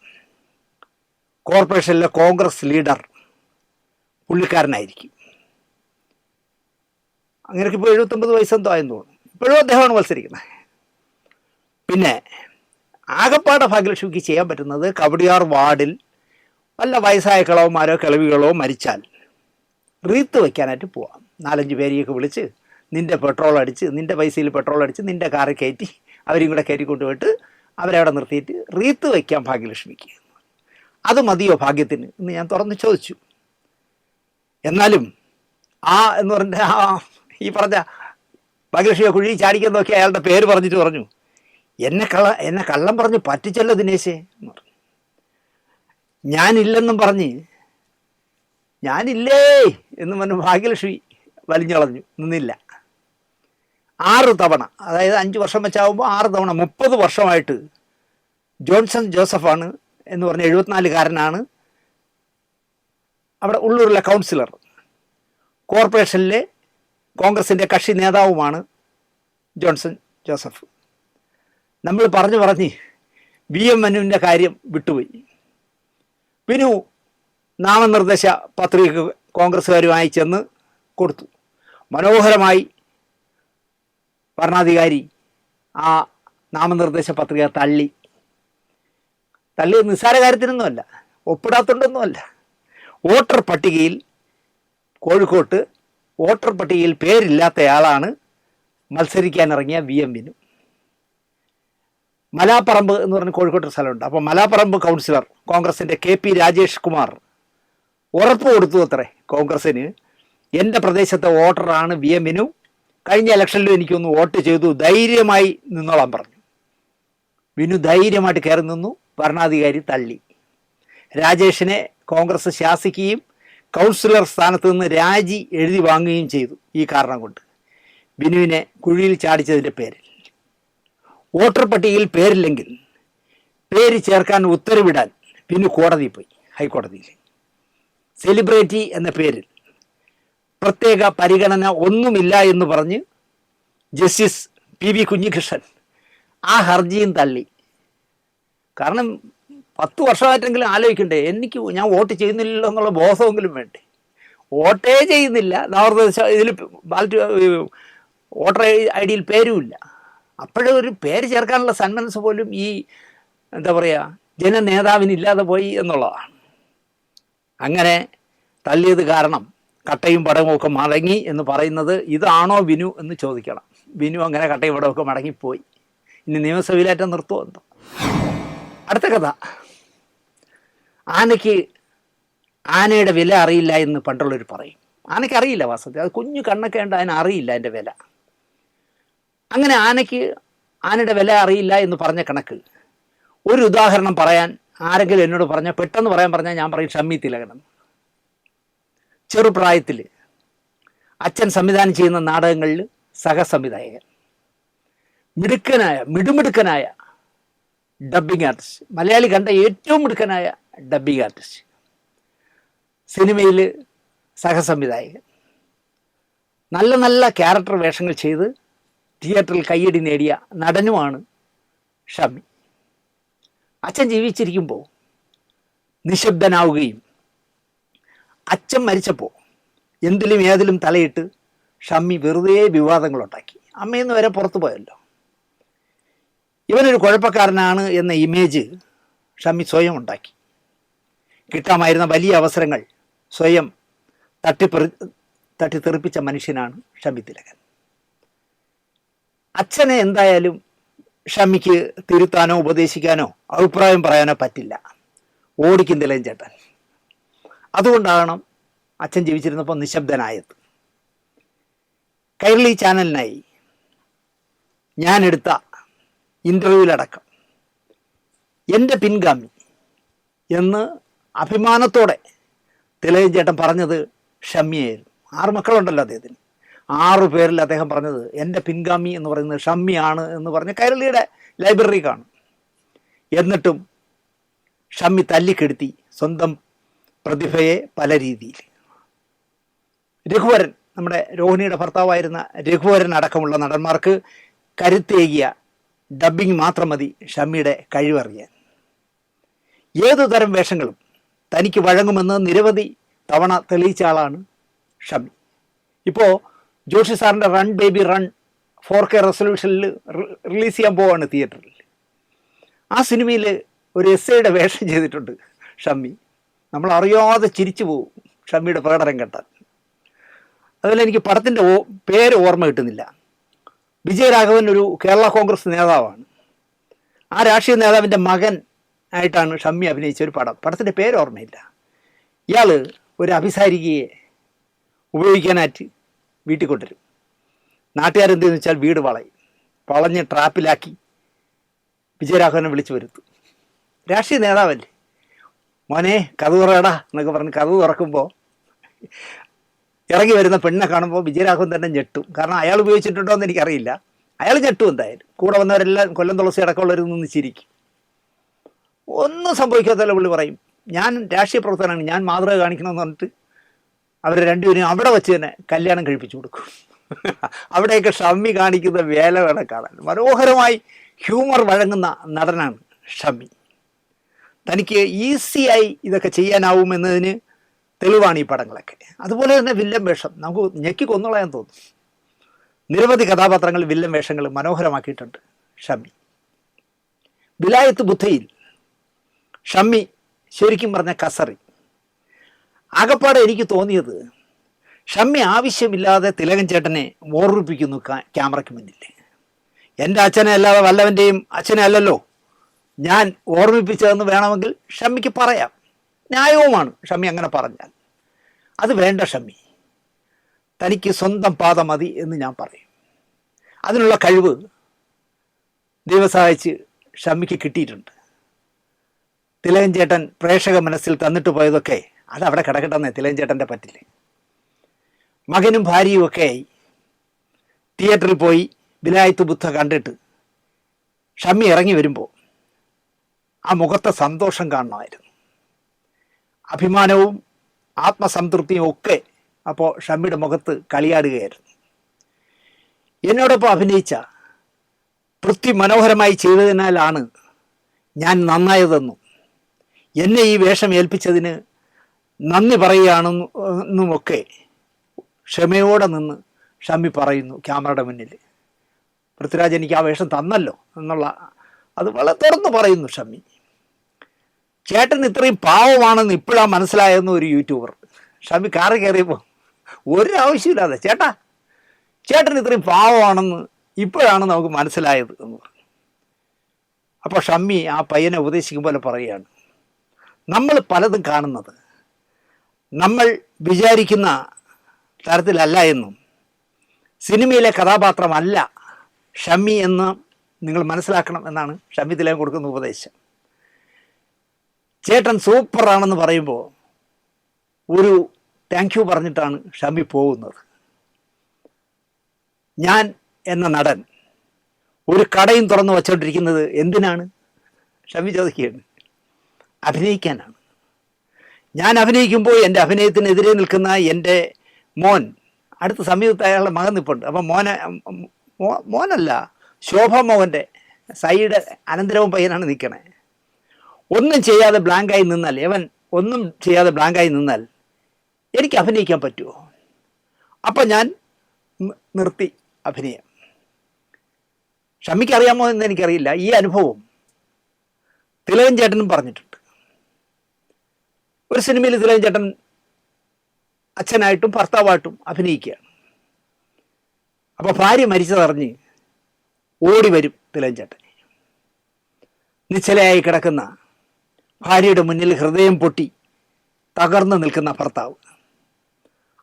കോർപ്പറേഷനിലെ കോൺഗ്രസ് ലീഡർ പുള്ളിക്കാരനായിരിക്കും. അങ്ങനെയൊക്കെ ഇപ്പോൾ 79 വയസ്സെന്തോ ആയെന്ന് തോന്നുന്നു. ഇപ്പോഴും അദ്ദേഹമാണ് മത്സരിക്കുന്നത്. പിന്നെ ആകപ്പാടെ ഭാഗ്യലക്ഷ്മിക്ക് ചെയ്യാൻ പറ്റുന്നത് കവടിയാർ വാർഡിൽ വല്ല വയസ്സായ കിളവന്മാരോ കിളവികളോ മരിച്ചാൽ റീത്ത് വയ്ക്കാനായിട്ട് പോവാം. 4-5 പേരെയൊക്കെ വിളിച്ച് നിൻ്റെ പെട്രോൾ അടിച്ച്, നിൻ്റെ പൈസയിൽ പെട്രോൾ അടിച്ച് നിൻ്റെ കാറിൽ കയറ്റി അവരെയും കൂടെ കയറ്റി കൊണ്ടുപോയിട്ട് അവരവിടെ നിർത്തിയിട്ട് റീത്ത് വയ്ക്കാം ഭാഗ്യലക്ഷ്മിക്ക്. അത് മതിയോ ഭാഗ്യത്തിന് എന്ന് ഞാൻ തുറന്ന് ചോദിച്ചു. എന്നാലും എന്ന് പറഞ്ഞ ഈ പറഞ്ഞ ഭാഗ്യലക്ഷ്മിയെ കുഴി ചാടിക്കാൻ നോക്കി അയാളുടെ പേര് പറഞ്ഞിട്ട് പറഞ്ഞു, എന്നെ കള്ളം പറഞ്ഞ് പറ്റിച്ചല്ലോ ദിനേശേ എന്ന് പറഞ്ഞു. ഞാനില്ലെന്നും പറഞ്ഞ് ഞാനില്ലേ എന്ന് പറഞ്ഞ് ഭാഗ്യലക്ഷ്മി വലിഞ്ഞളഞ്ഞു, നിന്നില്ല. 6 തവണ, അതായത് 5 വർഷം വെച്ചാകുമ്പോൾ 6 തവണ 30 വർഷമായിട്ട് ജോൺസൺ ജോസഫാണ് എന്ന് പറഞ്ഞ 74-കാരനാണ് അവിടെ ഉള്ളൂരിലെ കൗൺസിലർ. കോർപ്പറേഷനിലെ കോൺഗ്രസിൻ്റെ കക്ഷി നേതാവുമാണ് ജോൺസൺ ജോസഫ്. നമ്മൾ പറഞ്ഞ് VM മനുവിൻ്റെ കാര്യം വിട്ടുപോയി. വിനു നാമനിർദ്ദേശ പത്രിക കോൺഗ്രസ്സുകാരുമായി ചെന്ന് കൊടുത്തു. മനോഹരമായി ഭരണാധികാരി ആ നാമനിർദ്ദേശ പത്രിക തള്ളി നിസ്സാര കാര്യത്തിനൊന്നുമല്ല, ഒപ്പിടാത്തോണ്ടൊന്നുമല്ല. വോട്ടർ പട്ടികയിൽ കോഴിക്കോട്ട് വോട്ടർ പട്ടികയിൽ പേരില്ലാത്തയാളാണ് മത്സരിക്കാനിറങ്ങിയ VM വിനു. മലാപ്പറമ്പ് എന്ന് പറഞ്ഞ കോഴിക്കോട്ട് സ്ഥലമുണ്ട്. അപ്പോൾ മലാപ്പറമ്പ് കൗൺസിലർ കോൺഗ്രസിൻ്റെ KP രാജേഷ് കുമാർ ഉറപ്പ് കൊടുത്തു അത്രേ കോൺഗ്രസ്സിന്, എൻ്റെ പ്രദേശത്തെ വോട്ടറാണ് VM വിനു, കഴിഞ്ഞ ഇലക്ഷനിലും എനിക്കൊന്ന് വോട്ട് ചെയ്തു, ധൈര്യമായി നിന്നോളാൻ പറഞ്ഞു. വിനു ധൈര്യമായിട്ട് കയറി നിന്നു. ഭരണാധികാരി തള്ളി. രാജേഷിനെ കോൺഗ്രസ് ശാസിക്കുകയും കൗൺസിലർ സ്ഥാനത്ത് നിന്ന് രാജി എഴുതി വാങ്ങുകയും ചെയ്തു. ഈ കാരണം കൊണ്ട് വിനുവിനെ കുഴിയിൽ ചാടിച്ചതിൻ്റെ പേരിൽ. വോട്ടർ പട്ടികയിൽ പേരില്ലെങ്കിൽ പേര് ചേർക്കാൻ ഉത്തരവിടാൻ വിനു കോടതിയിൽ പോയി, ഹൈക്കോടതിയിൽ. സെലിബ്രിറ്റി എന്ന പേരിൽ പ്രത്യേക പരിഗണന ഒന്നുമില്ല എന്ന് പറഞ്ഞ് ജസ്റ്റിസ് PV കുഞ്ഞികൃഷ്ണൻ ആ ഹർജിയും തള്ളി. കാരണം 10 വർഷമായിട്ടെങ്കിലും ആലോചിക്കണ്ടേ, ഞാൻ വോട്ട് ചെയ്യുന്നില്ലല്ലോ എന്നുള്ള ബോധമെങ്കിലും വേണ്ടേ. വോട്ടേ ചെയ്യുന്നില്ല, ഇതിൽ വോട്ടർ ID-യിൽ പേരുമില്ല. അപ്പോഴും ഒരു പേര് ചേർക്കാനുള്ള സന്മനസ് പോലും ഈ എന്താ പറയുക ജനനേതാവിനില്ലാതെ പോയി എന്നുള്ളതാണ്. അങ്ങനെ തള്ളിയത് കാരണം കട്ടയും പടവും ഒക്കെ മടങ്ങി എന്ന് പറയുന്നത് ഇതാണോ വിനു എന്ന് ചോദിക്കണം. വിനു അങ്ങനെ കട്ടയും പടമൊക്കെ മടങ്ങിപ്പോയി. ഇനി നിയമസഭയിലേറ്റം നിർത്തുമോ എന്തോ. അടുത്ത കഥ. ആനയുടെ വില അറിയില്ല എന്ന് പണ്ടുള്ളവർ പറയും. ആനയ്ക്ക് അറിയില്ല വാസ്തവത്തിൽ, അത് കുഞ്ഞു കണ്ണൊക്കെ ഉണ്ട്, അതിന് അറിയില്ല അതിൻ്റെ വില. അങ്ങനെ ആനയുടെ വില അറിയില്ല എന്ന് പറഞ്ഞ കണക്ക് ഒരു ഉദാഹരണം പറയാൻ ആരെങ്കിലും എന്നോട് പറഞ്ഞാൽ, പെട്ടെന്ന് പറഞ്ഞാൽ ഞാൻ പറയും ഷമ്മി തിലകൻ. ചെറുപ്രായത്തിൽ അച്ഛൻ സംവിധാനം ചെയ്യുന്ന നാടകങ്ങളിൽ സഹസംവിധായകൻ, മിടുമിടുക്കനായ ഡബ്ബിംഗ് ആർട്ടിസ്റ്റ്, മലയാളി കണ്ട ഏറ്റവും മിടുക്കനായ ഡബ്ബിംഗ് ആർട്ടിസ്റ്റ്, സിനിമയിൽ സഹസംവിധായകൻ, നല്ല ക്യാരക്ടർ വേഷങ്ങൾ ചെയ്ത് തിയേറ്ററിൽ കയ്യടി നേടിയ നടനുമാണ് ഷമ്മി. അച്ഛൻ ജീവിച്ചിരിക്കുമ്പോൾ നിശബ്ദനാവുകയും അച്ഛൻ മരിച്ചപ്പോൾ എന്തിലും ഏതിലും തലയിട്ട് ഷമ്മി വെറുതെ വിവാദങ്ങളുണ്ടാക്കി. അമ്മയെന്ന് വരെ പുറത്തു പോയല്ലോ. ഇവനൊരു കുഴപ്പക്കാരനാണ് എന്ന ഇമേജ് ഷമ്മി സ്വയം ഉണ്ടാക്കി. കിട്ടാമായിരുന്ന വലിയ അവസരങ്ങൾ സ്വയം തട്ടിത്തെറിപ്പിച്ച മനുഷ്യനാണ് ഷമ്മി തിലകൻ. അച്ഛനെ എന്തായാലും ഷമ്മിക്ക് തിരുത്താനോ ഉപദേശിക്കാനോ അഭിപ്രായം പറയാനോ പറ്റില്ല, ഓടിക്കും തിലകൻ ചേട്ടൻ. അതുകൊണ്ടാകണം അച്ഛൻ ജീവിച്ചിരുന്നപ്പോൾ നിശബ്ദനായത്. കൈരളി ചാനലിനായി ഞാനെടുത്ത ഇൻ്റർവ്യൂവിലടക്കം എൻ്റെ പിൻഗാമി എന്ന് അഭിമാനത്തോടെ തിലകൻ ചേട്ടൻ പറഞ്ഞത് ഷമ്മിയായിരുന്നു. 6 മക്കളുണ്ടല്ലോ അദ്ദേഹത്തിന്. 6 പേരിൽ അദ്ദേഹം പറഞ്ഞത് എൻ്റെ പിൻഗാമി എന്ന് പറയുന്നത് ഷമ്മിയാണ് എന്ന് പറഞ്ഞ് കൈരളിയുടെ ലൈബ്രറി കാണും. എന്നിട്ടും ഷമ്മി തല്ലിക്കെടുത്തി സ്വന്തം പ്രതിഭയെ പല രീതിയിൽ. രഘുവരൻ, നമ്മുടെ രോഹിണിയുടെ ഭർത്താവായിരുന്ന രഘുവരൻ അടക്കമുള്ള നടന്മാർക്ക് കരുത്തേകിയ ഡബ്ബിങ് മാത്രം മതി ഷമ്മിയുടെ കഴിവറിയാൻ. ഏതു തരം വേഷങ്ങളും തനിക്ക് വഴങ്ങുമെന്ന് നിരവധി തവണ തെളിയിച്ച ആളാണ് ഷമ്മി. ഇപ്പോൾ ജോഷി സാറിൻ്റെ റൺ ബേബി റൺ 4K റെസൊല്യൂഷനിൽ റിലീസ് ചെയ്യാൻ പോവാണ് തിയേറ്ററിൽ. ആ സിനിമയിൽ ഒരു SIയുടെ വേഷം ചെയ്തിട്ടുണ്ട് ഷമ്മി. നമ്മൾ അറിയാതെ ചിരിച്ചു പോകും ഷമ്മിയുടെ പ്രകടനം കേട്ടാൽ. അതുപോലെ എനിക്ക് പടത്തിൻ്റെ പേര് ഓർമ്മ കിട്ടുന്നില്ല. വിജയരാഘവൻ ഒരു കേരള കോൺഗ്രസ് നേതാവാണ്. ആ രാഷ്ട്രീയ നേതാവിൻ്റെ മകൻ ആയിട്ടാണ് ഷമ്മി അഭിനയിച്ച ഒരു പടത്തിൻ്റെ പേര് ഓർമ്മയില്ല. ഇയാൾ ഒരു അഭിസാരികയെ ഉപയോഗിക്കാനായിട്ട് വീട്ടിൽ കൊണ്ടുവരും. നാട്ടുകാരെന്തെന്ന് വെച്ചാൽ വീട് വളഞ്ഞ് ട്രാപ്പിലാക്കി വിജയരാഘവനെ വിളിച്ചു വരുത്തും. രാഷ്ട്രീയ നേതാവല്ലേ, മോനെ കഥ തുറയടാ എന്നൊക്കെ പറഞ്ഞ് കഥ തുറക്കുമ്പോൾ ഇറങ്ങി വരുന്ന പെണ്ണെ കാണുമ്പോൾ വിജയരാഘവൻ തന്നെ ഞെട്ടും. കാരണം അയാൾ ഉപയോഗിച്ചിട്ടുണ്ടോ എന്ന് എനിക്കറിയില്ല. അയാൾ ഞെട്ടും എന്തായാലും. കൂടെ വന്നവരെല്ലാം കൊല്ലം തുളസി അടക്കമുള്ളവരിൽ നിന്ന് ചിരിക്കും. ഒന്നും സംഭവിക്കാത്തല്ല പുള്ളി പറയും, ഞാൻ രാഷ്ട്രീയ പ്രവർത്തനമാണ്, ഞാൻ മാതൃക കാണിക്കണമെന്ന് പറഞ്ഞിട്ട് അവർ രണ്ടുപേരും അവിടെ വെച്ച് തന്നെ കല്യാണം കഴിപ്പിച്ചു കൊടുക്കും. അവിടെയൊക്കെ ഷമ്മി കാണിക്കുന്ന വേല വേണം കാണാൻ. മനോഹരമായി ഹ്യൂമർ വഴങ്ങുന്ന നടനാണ് ഷമ്മി. തനിക്ക് ഈസിയായി ഇതൊക്കെ ചെയ്യാനാവുമെന്നതിന് തെളിവാണ് ഈ പടങ്ങളൊക്കെ. അതുപോലെ തന്നെ വില്ലൻ വേഷം നമുക്ക് ഞെക്കി കൊന്നുകളയാൻ തോന്നും. നിരവധി കഥാപാത്രങ്ങൾ വില്ലൻ വേഷങ്ങൾ മനോഹരമാക്കിയിട്ടുണ്ട് ഷമ്മി. വിലായത്ത് ബുദ്ധയിൽ ഷമ്മി ശരിക്കും പറഞ്ഞ കസറി. ആകപ്പാടെ എനിക്ക് തോന്നിയത് ഷമ്മി ആവശ്യമില്ലാതെ തിലകൻ ചേട്ടനെ ഓർമ്മിപ്പിക്കുന്നു ക്യാമറയ്ക്ക് മുന്നിൽ. എൻ്റെ അച്ഛനെ അല്ലാതെ വല്ലവൻ്റെയും അച്ഛനെ അല്ലല്ലോ ഞാൻ ഓർമ്മിപ്പിച്ചതെന്ന് വേണമെങ്കിൽ ഷമ്മിക്ക് പറയാം. ന്യായവുമാണ് ഷമ്മി അങ്ങനെ പറഞ്ഞാൽ. അത് വേണ്ട ഷമ്മി, തനിക്ക് സ്വന്തം പാത മതി എന്ന് ഞാൻ പറയും. അതിനുള്ള കഴിവ് ദൈവം സഹായിച്ച് ഷമ്മിക്ക് കിട്ടിയിട്ടുണ്ട്. തിലകൻ ചേട്ടൻ പ്രേക്ഷക മനസ്സിൽ തന്നിട്ട് പോയതൊക്കെ അതവിടെ കിടക്കട്ടെന്നേ തിലകൻ ചേട്ടൻ്റെ പറ്റില്ലേ. മകനും ഭാര്യയും ഒക്കെ തിയേറ്ററിൽ പോയി വിലായത്ത് ബുദ്ധ കണ്ടിട്ട് ഷമ്മി ഇറങ്ങി വരുമ്പോൾ ആ മുഖത്തെ സന്തോഷം കാണണമായിരുന്നു. അഭിമാനവും ആത്മസംതൃപ്തിയും ഒക്കെ അപ്പോൾ ഷമ്മിയുടെ മുഖത്ത് കളിയാടുകയായിരുന്നു. എന്നോടൊപ്പം അഭിനയിച്ച പൃഥ്വി മനോഹരമായി ചെയ്തതിനാലാണ് ഞാൻ നന്നായതെന്നും എന്നെ ഈ വേഷം ഏൽപ്പിച്ചതിന് നന്ദി പറയുകയാണെന്നുമൊക്കെ ക്ഷമയോടെ നിന്ന് ഷമ്മി പറയുന്നു ക്യാമറയുടെ മുന്നിൽ. പൃഥ്വിരാജ് എനിക്ക് ആ വേഷം തന്നല്ലോ എന്നുള്ള അത് വളരെ തുറന്ന് പറയുന്നു ഷമ്മി. ചേട്ടൻ ഇത്രയും പാവമാണെന്ന് ഇപ്പോഴാണ് മനസ്സിലായെന്ന് ഒരു യൂട്യൂബർ. ഷമ്മി കാറ് കയറിയപ്പോൾ ഒരു ആവശ്യമില്ലാതെ ചേട്ടൻ ഇത്രയും പാവമാണെന്ന് ഇപ്പോഴാണ് നമുക്ക് മനസ്സിലായത് എന്ന് പറഞ്ഞു. അപ്പോൾ ഷമ്മി ആ പയ്യനെ ഉപദേശിക്കും പോലെ പറയുകയാണ്, നമ്മൾ പലതും കാണുന്നത് നമ്മൾ വിചാരിക്കുന്ന തരത്തിലല്ല എന്നും സിനിമയിലെ കഥാപാത്രമല്ല ഷമ്മി എന്ന് നിങ്ങൾ മനസ്സിലാക്കണം എന്നാണ് ഷമ്മി തിലകൻ കൊടുക്കുന്ന ഉപദേശം. ചേട്ടൻ സൂപ്പറാണെന്ന് പറയുമ്പോൾ ഒരു താങ്ക് യു പറഞ്ഞിട്ടാണ് ഷമ്മി പോകുന്നത്. ഞാൻ എന്ന നടൻ ഒരു കടയും തുറന്ന് വച്ചുകൊണ്ടിരിക്കുന്നത് എന്തിനാണ്? ഷമ്മി ചോദിക്കുകയാണ്. അഭിനയിക്കാനാണ്. ഞാൻ അഭിനയിക്കുമ്പോൾ എൻ്റെ അഭിനയത്തിനെതിരെ നിൽക്കുന്ന എൻ്റെ മോൻ അടുത്ത സമീപത്ത് അയാളുടെ മകൻ നിൽപ്പുണ്ട്. അപ്പം മോനല്ല ശോഭ മോഹൻ്റെ സൈഡ് അനന്തരവും പയ്യനാണ് നിൽക്കണേ. ഒന്നും ചെയ്യാതെ ബ്ലാങ്കായി നിന്നാൽ ഒന്നും ചെയ്യാതെ ബ്ലാങ്കായി നിന്നാൽ എനിക്ക് അഭിനയിക്കാൻ പറ്റുമോ? അപ്പം ഞാൻ നിർത്തി അഭിനയം. ഷമ്മിക്ക് അറിയാമോ എന്ന് എനിക്കറിയില്ല. ഈ അനുഭവം തിലകൻ ചേട്ടനും പറഞ്ഞിട്ടുണ്ട്. ഒരു സിനിമയിൽ തിലകൻ ചേട്ടൻ അച്ഛനായിട്ടും ഭർത്താവായിട്ടും അഭിനയിക്കുകയാണ്. അപ്പോൾ ഭാര്യ മരിച്ചതറിഞ്ഞ് ഓടി വരും തിലകൻ ചേട്ടൻ. നിശ്ചലയായി കിടക്കുന്ന ഭാര്യയുടെ മുന്നിൽ ഹൃദയം പൊട്ടി തകർന്നു നിൽക്കുന്ന ഭർത്താവ്.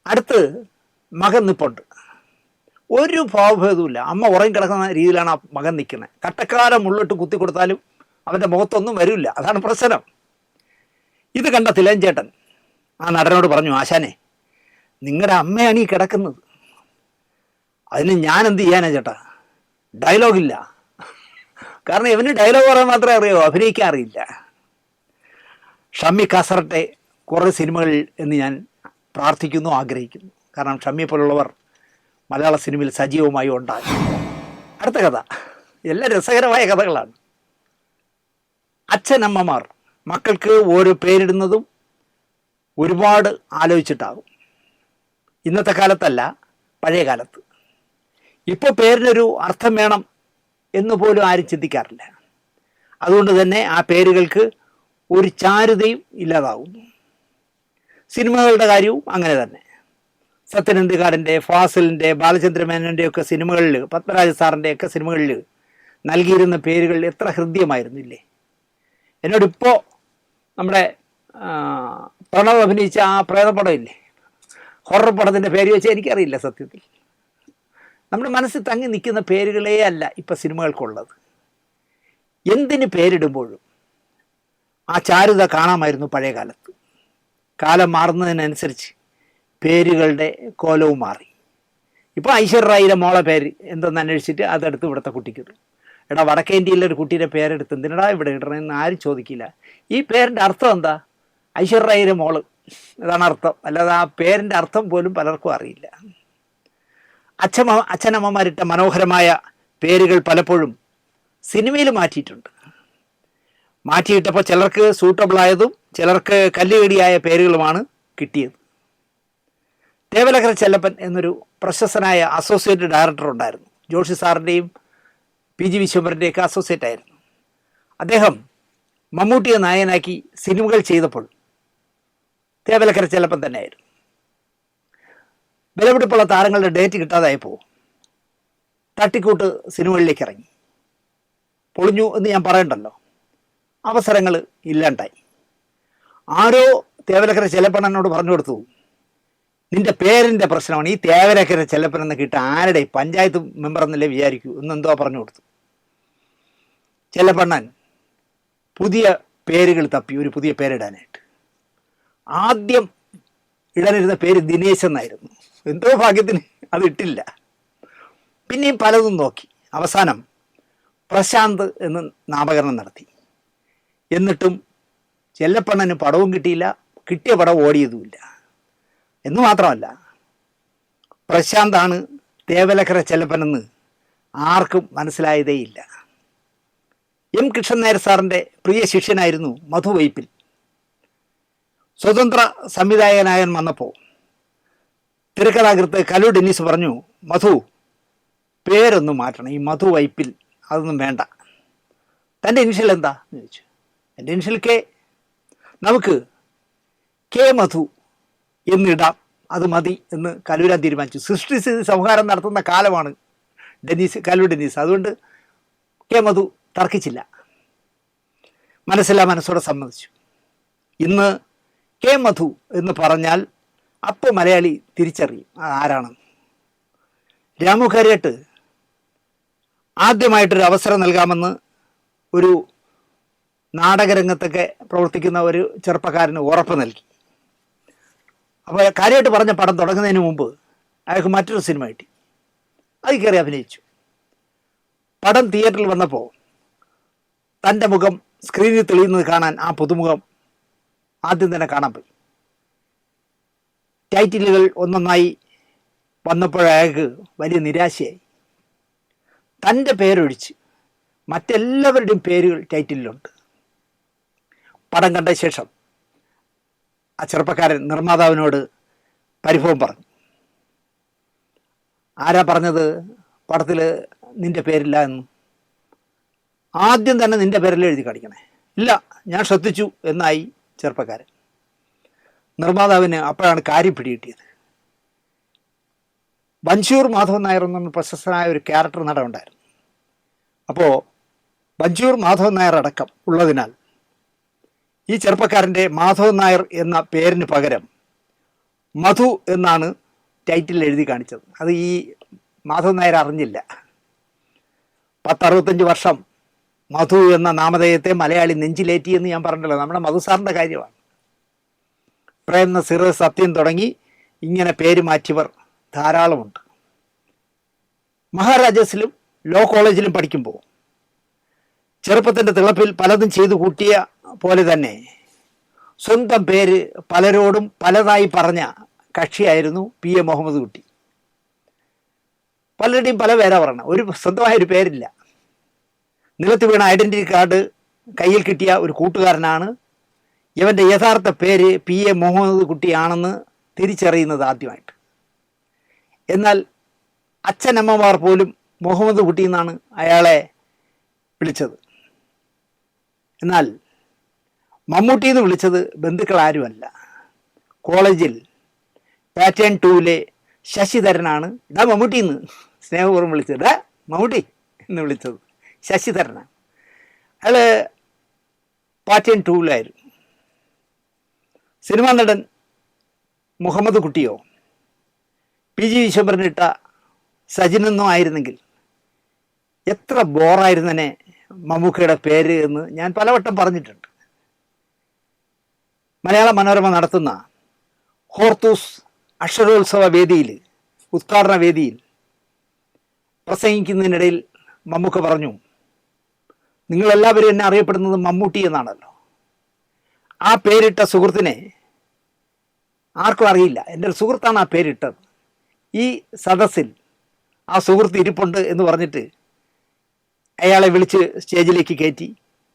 അടുത്ത് മകൻ നിൽപ്പുണ്ട്. ഒരു ഭാവഭേദവുമില്ല. അമ്മ ഉറങ്ങി കിടക്കുന്ന രീതിയിലാണ് ആ മകൻ നിൽക്കുന്നത്. കട്ടക്കാലം മുള്ളിട്ട് കുത്തി കൊടുത്താലും അവൻ്റെ മുഖത്തൊന്നും വരില്ല. അതാണ് പ്രശ്നം. ഇത് കണ്ട തിലകൻ ചേട്ടൻ ആ നടനോട് പറഞ്ഞു, ആശാനെ നിങ്ങളുടെ അമ്മയാണ് ഈ കിടക്കുന്നത്, അതിന് ഞാൻ എന്ത് ചെയ്യാനാ ചേട്ടാ? ഡയലോഗില്ല. കാരണം ഇവന് ഡയലോഗ് പറയാൻ മാത്രമേ അറിയാവൂ, അഭിനയിക്കാൻ അറിയില്ല. ഷമ്മി കസറട്ടെ കുറേ സിനിമകളിൽ എന്ന് ഞാൻ പ്രാർത്ഥിക്കുന്നു, ആഗ്രഹിക്കുന്നു. കാരണം ഷമ്മിയെ പോലുള്ളവർ മലയാള സിനിമയിൽ സജീവമായി ഉണ്ടാകും. അടുത്ത കഥ എല്ലാം രസകരമായ കഥകളാണ്. അച്ഛനമ്മമാർ മക്കൾക്ക് ഓരോ പേരിടുന്നതും ഒരുപാട് ആലോചിച്ചിട്ടാകും. ഇന്നത്തെ കാലത്തല്ല, പഴയ കാലത്ത്. ഇപ്പോൾ പേരിനൊരു അർത്ഥം വേണം എന്ന് പോലും ആരും ചിന്തിക്കാറില്ല. അതുകൊണ്ട് തന്നെ ആ പേരുകൾക്ക് ഒരു ചാരുതയും ഇല്ലാതാവുന്നു. സിനിമകളുടെ കാര്യവും അങ്ങനെ തന്നെ. സത്യനന്ദിക്കാടിൻ്റെ, ഫാസിലിൻ്റെ, ബാലചന്ദ്രമേനൻ്റെ ഒക്കെ സിനിമകളിൽ, പത്മരാജ സാറിൻ്റെ ഒക്കെ സിനിമകളിൽ നൽകിയിരുന്ന പേരുകൾ എത്ര ഹൃദ്യമായിരുന്നില്ലേ? എന്നോടിപ്പോൾ നമ്മുടെ പ്രണവ് അഭിനയിച്ച ആ പ്രേതപടം ഇല്ലേ, ഹൊറർ പടത്തിൻ്റെ പേര് വെച്ചാൽ എനിക്കറിയില്ല സത്യത്തിൽ. നമ്മുടെ മനസ്സിൽ തങ്ങി നിൽക്കുന്ന പേരുകളേ അല്ല ഇപ്പം സിനിമകൾക്കുള്ളത്. എന്തിന് പേരിടുമ്പോഴും ആ ചാരുത കാണാമായിരുന്നു പഴയ കാലത്ത്. കാലം മാറുന്നതിനനുസരിച്ച് പേരുകളുടെ കോലവും മാറി. ഇപ്പോൾ ഐശ്വര്യ റായിയുടെ മോളെ പേര് എന്തെന്ന് അന്വേഷിച്ചിട്ട് അതെടുത്ത് ഇവിടുത്തെ കുട്ടിക്കിടും. എടാ വടക്കേ ഇന്ത്യയിലെ ഒരു കുട്ടീൻ്റെ പേരെടുത്ത് എന്തിനടാ ഇവിടെ ഇടണമെന്ന് ആരും ചോദിക്കില്ല. ഈ പേരിൻ്റെ അർത്ഥം എന്താ? ഐശ്വര്യ റായിയുടെ മോള്, അതാണ് അർത്ഥം. അല്ലാതെ ആ പേരിൻ്റെ അർത്ഥം പോലും പലർക്കും അറിയില്ല. അച്ഛനമ്മമാരിട്ട മനോഹരമായ പേരുകൾ പലപ്പോഴും സിനിമയിൽ മാറ്റിയിട്ടുണ്ട്. മാറ്റിയിട്ടപ്പോൾ ചിലർക്ക് സൂട്ടബിളായതും ചിലർക്ക് കല്ലുകടിയായ പേരുകളുമാണ് കിട്ടിയത്. തേവലക്കര ചെല്ലപ്പൻ എന്നൊരു പ്രശസ്തനായ അസോസിയേറ്റ് ഡയറക്ടർ ഉണ്ടായിരുന്നു. ജോഷി സാറിൻ്റെയും PG വിശ്വംഭരൻ്റെയൊക്കെ അസോസിയേറ്റ് ആയിരുന്നു. അദ്ദേഹം മമ്മൂട്ടിയെ നായകനാക്കി സിനിമകൾ ചെയ്തപ്പോൾ തേവലക്കര ചെല്ലപ്പൻ തന്നെയായിരുന്നു. വിലപിടിപ്പുള്ള താരങ്ങളുടെ ഡേറ്റ് കിട്ടാതായപ്പോൾ തട്ടിക്കൂട്ട് സിനിമകളിലേക്ക് ഇറങ്ങി. പൊളിഞ്ഞു എന്ന് ഞാൻ പറയണ്ടല്ലോ, അവസരങ്ങൾ ഇല്ലാണ്ടായി. ആരോ തേവലക്കര ചെല്ലപ്പനോട് പറഞ്ഞു കൊടുത്തു, നിന്റെ പേരിൻ്റെ പ്രശ്നമാണ്, ഈ തേവലക്കര ചെല്ലപ്പൻ എന്ന് കിട്ട ആരുടെ പഞ്ചായത്ത് മെമ്പർ എന്നല്ലേ വിചാരിക്കൂ എന്നെന്തോ പറഞ്ഞു കൊടുത്തു. ചെല്ലപ്പണ്ണൻ പുതിയ പേരുകൾ തപ്പി ഒരു പുതിയ പേരിടാനായിട്ട്. ആദ്യം ഇടാനിരുന്ന പേര് ദിനേശ് എന്നായിരുന്നു. എന്തോ ഭാഗ്യത്തിന് അത് ഇട്ടില്ല. പിന്നെയും പലതും നോക്കി. അവസാനം പ്രശാന്ത് എന്ന് നാമകരണം നടത്തി. എന്നിട്ടും ചെല്ലപ്പണ്ണന് പടവും കിട്ടിയില്ല, കിട്ടിയ പടം ഓടിയതുമില്ല. എന്ന് മാത്രമല്ല, പ്രശാന്താണ് തേവലക്കര ചെല്ലപ്പനെന്ന് ആർക്കും മനസ്സിലായതേയില്ല. M. കൃഷ്ണൻ നായർ സാറിൻ്റെ പ്രിയ ശിഷ്യനായിരുന്നു മധു വൈപ്പിൽ. സ്വതന്ത്ര സംവിധായകനായൻ വന്നപ്പോൾ തിരക്കഥാകൃത്ത് കലു ഡെന്നീസ് പറഞ്ഞു, മധു പേരൊന്നും മാറ്റണം, ഈ മധു വൈപ്പിൽ അതൊന്നും വേണ്ട. തൻ്റെ ഇനിഷ്യൽ എന്താ എന്ന് ചോദിച്ചു. എൻ്റെ ഇനിഷ്യൽ K. നമുക്ക് K മധു എന്നിടാം, അത് മതി എന്ന് കലൂരാൻ തീരുമാനിച്ചു. സൃഷ്ടിസ്ഥിതി സംഹാരം നടത്തുന്ന കാലമാണ് കലു ഡെന്നീസ്. അതുകൊണ്ട് K മധു തർക്കിച്ചില്ല, മനസ്സില്ലാ മനസ്സോടെ സമ്മതിച്ചു. ഇന്ന് K മധു എന്ന് പറഞ്ഞാൽ അപ്പോൾ മലയാളി തിരിച്ചറിയും ആരാണെന്ന്. രാമു കാര്യാട്ട് ആദ്യമായിട്ടൊരു അവസരം നൽകാമെന്ന് ഒരു നാടകരംഗത്തൊക്കെ പ്രവർത്തിക്കുന്ന ഒരു ചെറുപ്പക്കാരന് ഉറപ്പ് നൽകി. അപ്പോൾ കാര്യമായിട്ട് പറഞ്ഞ പടം തുടങ്ങുന്നതിന് മുമ്പ് അയാൾക്ക് മറ്റൊരു സിനിമ കിട്ടി. അതിൽ കയറി അഭിനയിച്ചു. പടം തിയേറ്ററിൽ വന്നപ്പോൾ തൻ്റെ മുഖം സ്ക്രീനിൽ തെളിയുന്നത് കാണാൻ ആ പുതുമുഖം ആദ്യം തന്നെ കാണാൻ പോയി. ടൈറ്റിലുകൾ ഒന്നൊന്നായി വന്നപ്പോഴയാൾക്ക് വലിയ നിരാശയായി. തൻ്റെ പേരൊഴിച്ച് മറ്റെല്ലാവരുടെയും പേരുകൾ ടൈറ്റിലുണ്ട്. പടം കണ്ട ശേഷം ആ ചെറുപ്പക്കാരൻ നിർമ്മാതാവിനോട് പരിഭവം പറഞ്ഞു. ആരാ പറഞ്ഞത് പടത്തിൽ നിൻ്റെ പേരില്ല എന്ന്? ആദ്യം തന്നെ നിൻ്റെ പേരിൽ എഴുതി കാണിക്കണേ. ഇല്ല, ഞാൻ ശ്രദ്ധിച്ചു എന്നായി ചെറുപ്പക്കാരൻ. നിർമ്മാതാവിന് അപ്പോഴാണ് കാര്യം പിടികിട്ടിയത്. ബഞ്ചൂർ മാധവൻ നായർ എന്ന പ്രശസ്തനായ ഒരു ക്യാരക്ടർ നടൻ ഉണ്ടായിരുന്നു. അപ്പോൾ ബഞ്ചൂർ മാധവൻ നായർ അടക്കം ഉള്ളതിനാൽ ഈ ചെറുപ്പക്കാരൻ്റെ മാധവൻ നായർ എന്ന പേരിന് പകരം മധു എന്നാണ് ടൈറ്റിൽ എഴുതി കാണിച്ചത്. അത് ഈ മാധവൻ നായർ അറിഞ്ഞില്ല. 10-65 വർഷം മധു എന്ന നാമധേയത്തെ മലയാളി നെഞ്ചിലേറ്റി എന്ന് ഞാൻ പറഞ്ഞല്ലോ. നമ്മുടെ മധു സാറിൻ്റെ കാര്യമാണ്. പ്രേം നസീർ, സത്യൻ തുടങ്ങി ഇങ്ങനെ പേര് മാറ്റിയവർ ധാരാളമുണ്ട്. മഹാരാജാസിലും ലോ കോളേജിലും പഠിക്കുമ്പോൾ ചെറുപ്പത്തിൻ്റെ തിളപ്പിൽ പലതും ചെയ്തു കൂട്ടിയ പോലെ തന്നെ സ്വന്തം പേര് പലരോടും പലതായി പറഞ്ഞ കക്ഷിയായിരുന്നു PA മുഹമ്മദ് കുട്ടി. പലരുടെയും പല പേരാ പറഞ്ഞ, ഒരു സ്വന്തമായൊരു പേരില്ല. നിലത്ത് വീണ ഐഡൻറ്റിറ്റി കാർഡ് കയ്യിൽ കിട്ടിയ ഒരു കൂട്ടുകാരനാണ് ഇവൻ്റെ യഥാർത്ഥ പേര് PA മുഹമ്മദ് കുട്ടിയാണെന്ന് തിരിച്ചറിയുന്നത് ആദ്യമായിട്ട്. എന്നാൽ അച്ഛനമ്മമാർ പോലും മുഹമ്മദ് കുട്ടി എന്നാണ് അയാളെ വിളിച്ചത്. എന്നാൽ മമ്മൂട്ടി എന്ന് വിളിച്ചത് ബന്ധുക്കൾ ആരുമല്ല. കോളേജിൽ പാറ്റേൺ 2-ലെ ശശിധരനാണ് ഡാ മമ്മൂട്ടി എന്ന് സ്നേഹപൂർവ്വം വിളിച്ചത്. ഡാ മമ്മൂട്ടി എന്ന് വിളിച്ചത് ശശിധരനാണ്. അയാൾ പാറ്റേൺ 2-ലായിരുന്നു. സിനിമാ നടൻ മുഹമ്മദ് കുട്ടിയോ PG വിശ്വംഭരനിട്ട സജിനെന്നോ ആയിരുന്നെങ്കിൽ എത്ര ബോറായിരുന്നനെ മമ്മൂക്കയുടെ പേര് എന്ന് ഞാൻ പലവട്ടം പറഞ്ഞിട്ടുണ്ട്. മലയാള മനോരമ നടത്തുന്ന ഹോർത്തൂസ് അക്ഷരോത്സവ വേദിയിൽ, ഉദ്ഘാടന വേദിയിൽ പ്രസംഗിക്കുന്നതിനിടയിൽ മമ്മൂക്ക പറഞ്ഞു, നിങ്ങളെല്ലാവരും എന്നെ അറിയപ്പെടുന്നത് മമ്മൂട്ടി എന്നാണല്ലോ. ആ പേരിട്ട സുഹൃത്തിനെ ആർക്കും അറിയില്ല, എൻ്റെ ഒരു സുഹൃത്താണ് ആ പേരിട്ടത്. ഈ സദസ്സിൽ ആ സുഹൃത്ത് ഇരിപ്പുണ്ട് എന്ന് പറഞ്ഞിട്ട് അയാളെ വിളിച്ച് സ്റ്റേജിലേക്ക് കയറ്റി